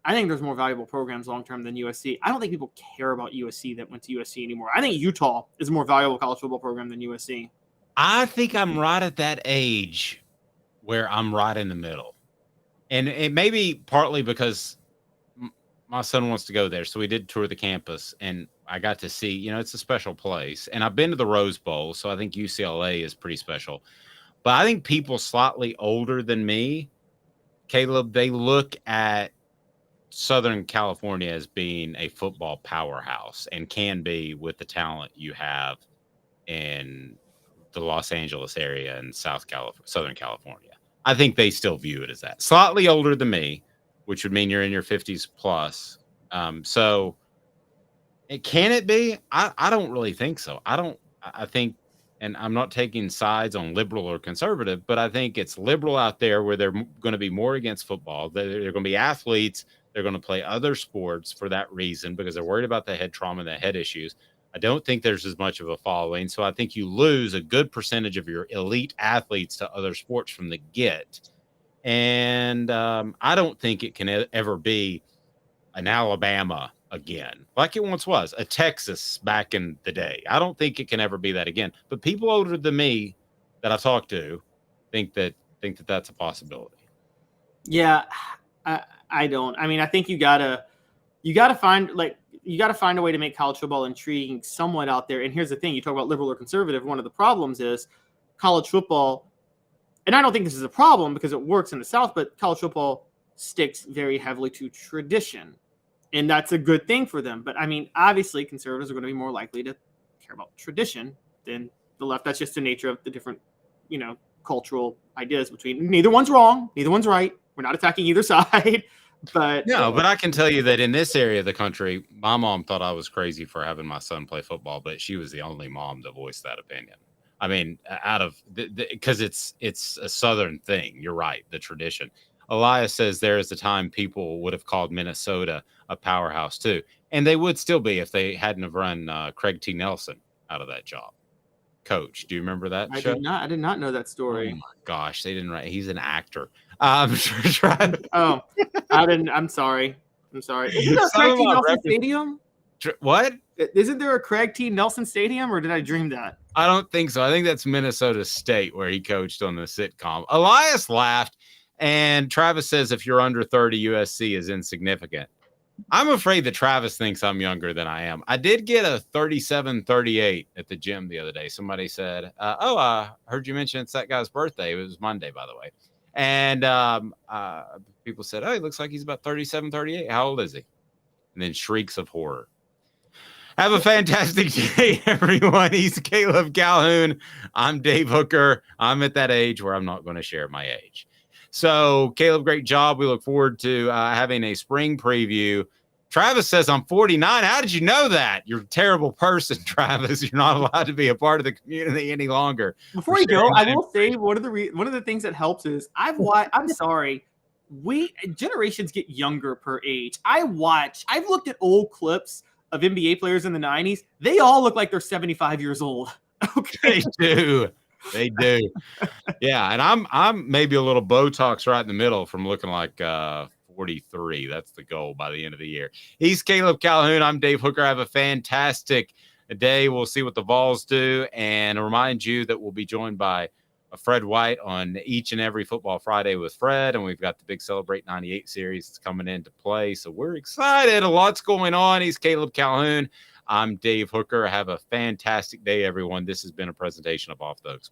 I think there's more valuable programs long-term than USC. I don't think people care about USC that went to USC anymore. I think Utah is a more valuable college football program than USC. I think I'm right at that age where I'm right in the middle. And it may be partly because my son wants to go there. So we did tour the campus, and I got to see, it's a special place. And I've been to the Rose Bowl, so I think UCLA is pretty special. But I think people slightly older than me, Caleb, they look at Southern California as being a football powerhouse, and can be with the talent you have in the Los Angeles area and Southern California. I think they still view it as that. Slightly older than me, which would mean you're in your 50s plus. So can it be? I don't really think so. I think, and I'm not taking sides on liberal or conservative, but I think it's liberal out there where they're going to be more against football. They're going to be athletes. They're going to play other sports for that reason, because they're worried about the head trauma and the head issues. I don't think there's as much of a following. So I think you lose a good percentage of your elite athletes to other sports from the get. And I don't think it can ever be an Alabama again, like it once was, a Texas back in the day. I don't think it can ever be that again. But people older than me that I talk to think that that's a possibility. Yeah, I don't. I mean, I think you gotta find a way to make college football intriguing somewhat out there. And here's the thing: you talk about liberal or conservative. One of the problems is college football, and I don't think this is a problem because it works in the South. But college football sticks very heavily to tradition, and that's a good thing for them. But I mean, obviously, conservatives are going to be more likely to care about tradition than the left. That's just the nature of the different, cultural ideas between. Neither one's wrong. Neither one's right. We're not attacking either side. But no, but I can tell you that in this area of the country, my mom thought I was crazy for having my son play football, but she was the only mom to voice that opinion. I mean, out of because it's a Southern thing. You're right, the tradition. Elias says there is a time people would have called Minnesota a powerhouse too, and they would still be if they hadn't have run Craig T. Nelson out of that job. Coach, do you remember that show? I did not know that story. Oh my gosh, they didn't write. He's an actor. I didn't. I'm sorry. Isn't there a Craig T. Nelson Stadium? What? Isn't there a Craig T. Nelson Stadium, or did I dream that? I don't think so. I think that's Minnesota State where he coached on the sitcom. Elias laughed, and Travis says if you're under 30, USC is insignificant. I'm afraid that Travis thinks I'm younger than I am. I did get a 37-38 at the gym the other day. Somebody said, I heard you mention it's that guy's birthday. It was Monday, by the way. And people said, oh, he looks like he's about 37-38. How old is he? And then shrieks of horror. Have a fantastic day, everyone. He's Caleb Calhoun. I'm Dave Hooker. I'm at that age where I'm not going to share my age. So, Caleb, great job. We look forward to having a spring preview. Travis says I'm 49. How did you know that? You're a terrible person, Travis. You're not allowed to be a part of the community any longer. Before you go, I will say one of the things that helps is I'm sorry. Generations get younger per age. I've looked at old clips of NBA players in the 90s. They all look like they're 75 years old. Okay. They do. Yeah, and I'm maybe a little Botox right in the middle from looking like 43. That's the goal by the end of the year. He's Caleb Calhoun. I'm Dave Hooker. Have a fantastic day. We'll see what the Vols do, and remind you that we'll be joined by Fred White on each and every Football Friday with Fred, and we've got the big Celebrate 98 series that's coming into play, so we're excited. A lot's going on. He's Caleb Calhoun. I'm Dave Hooker. Have a fantastic day, everyone. This has been a presentation of Off the Hook Sports.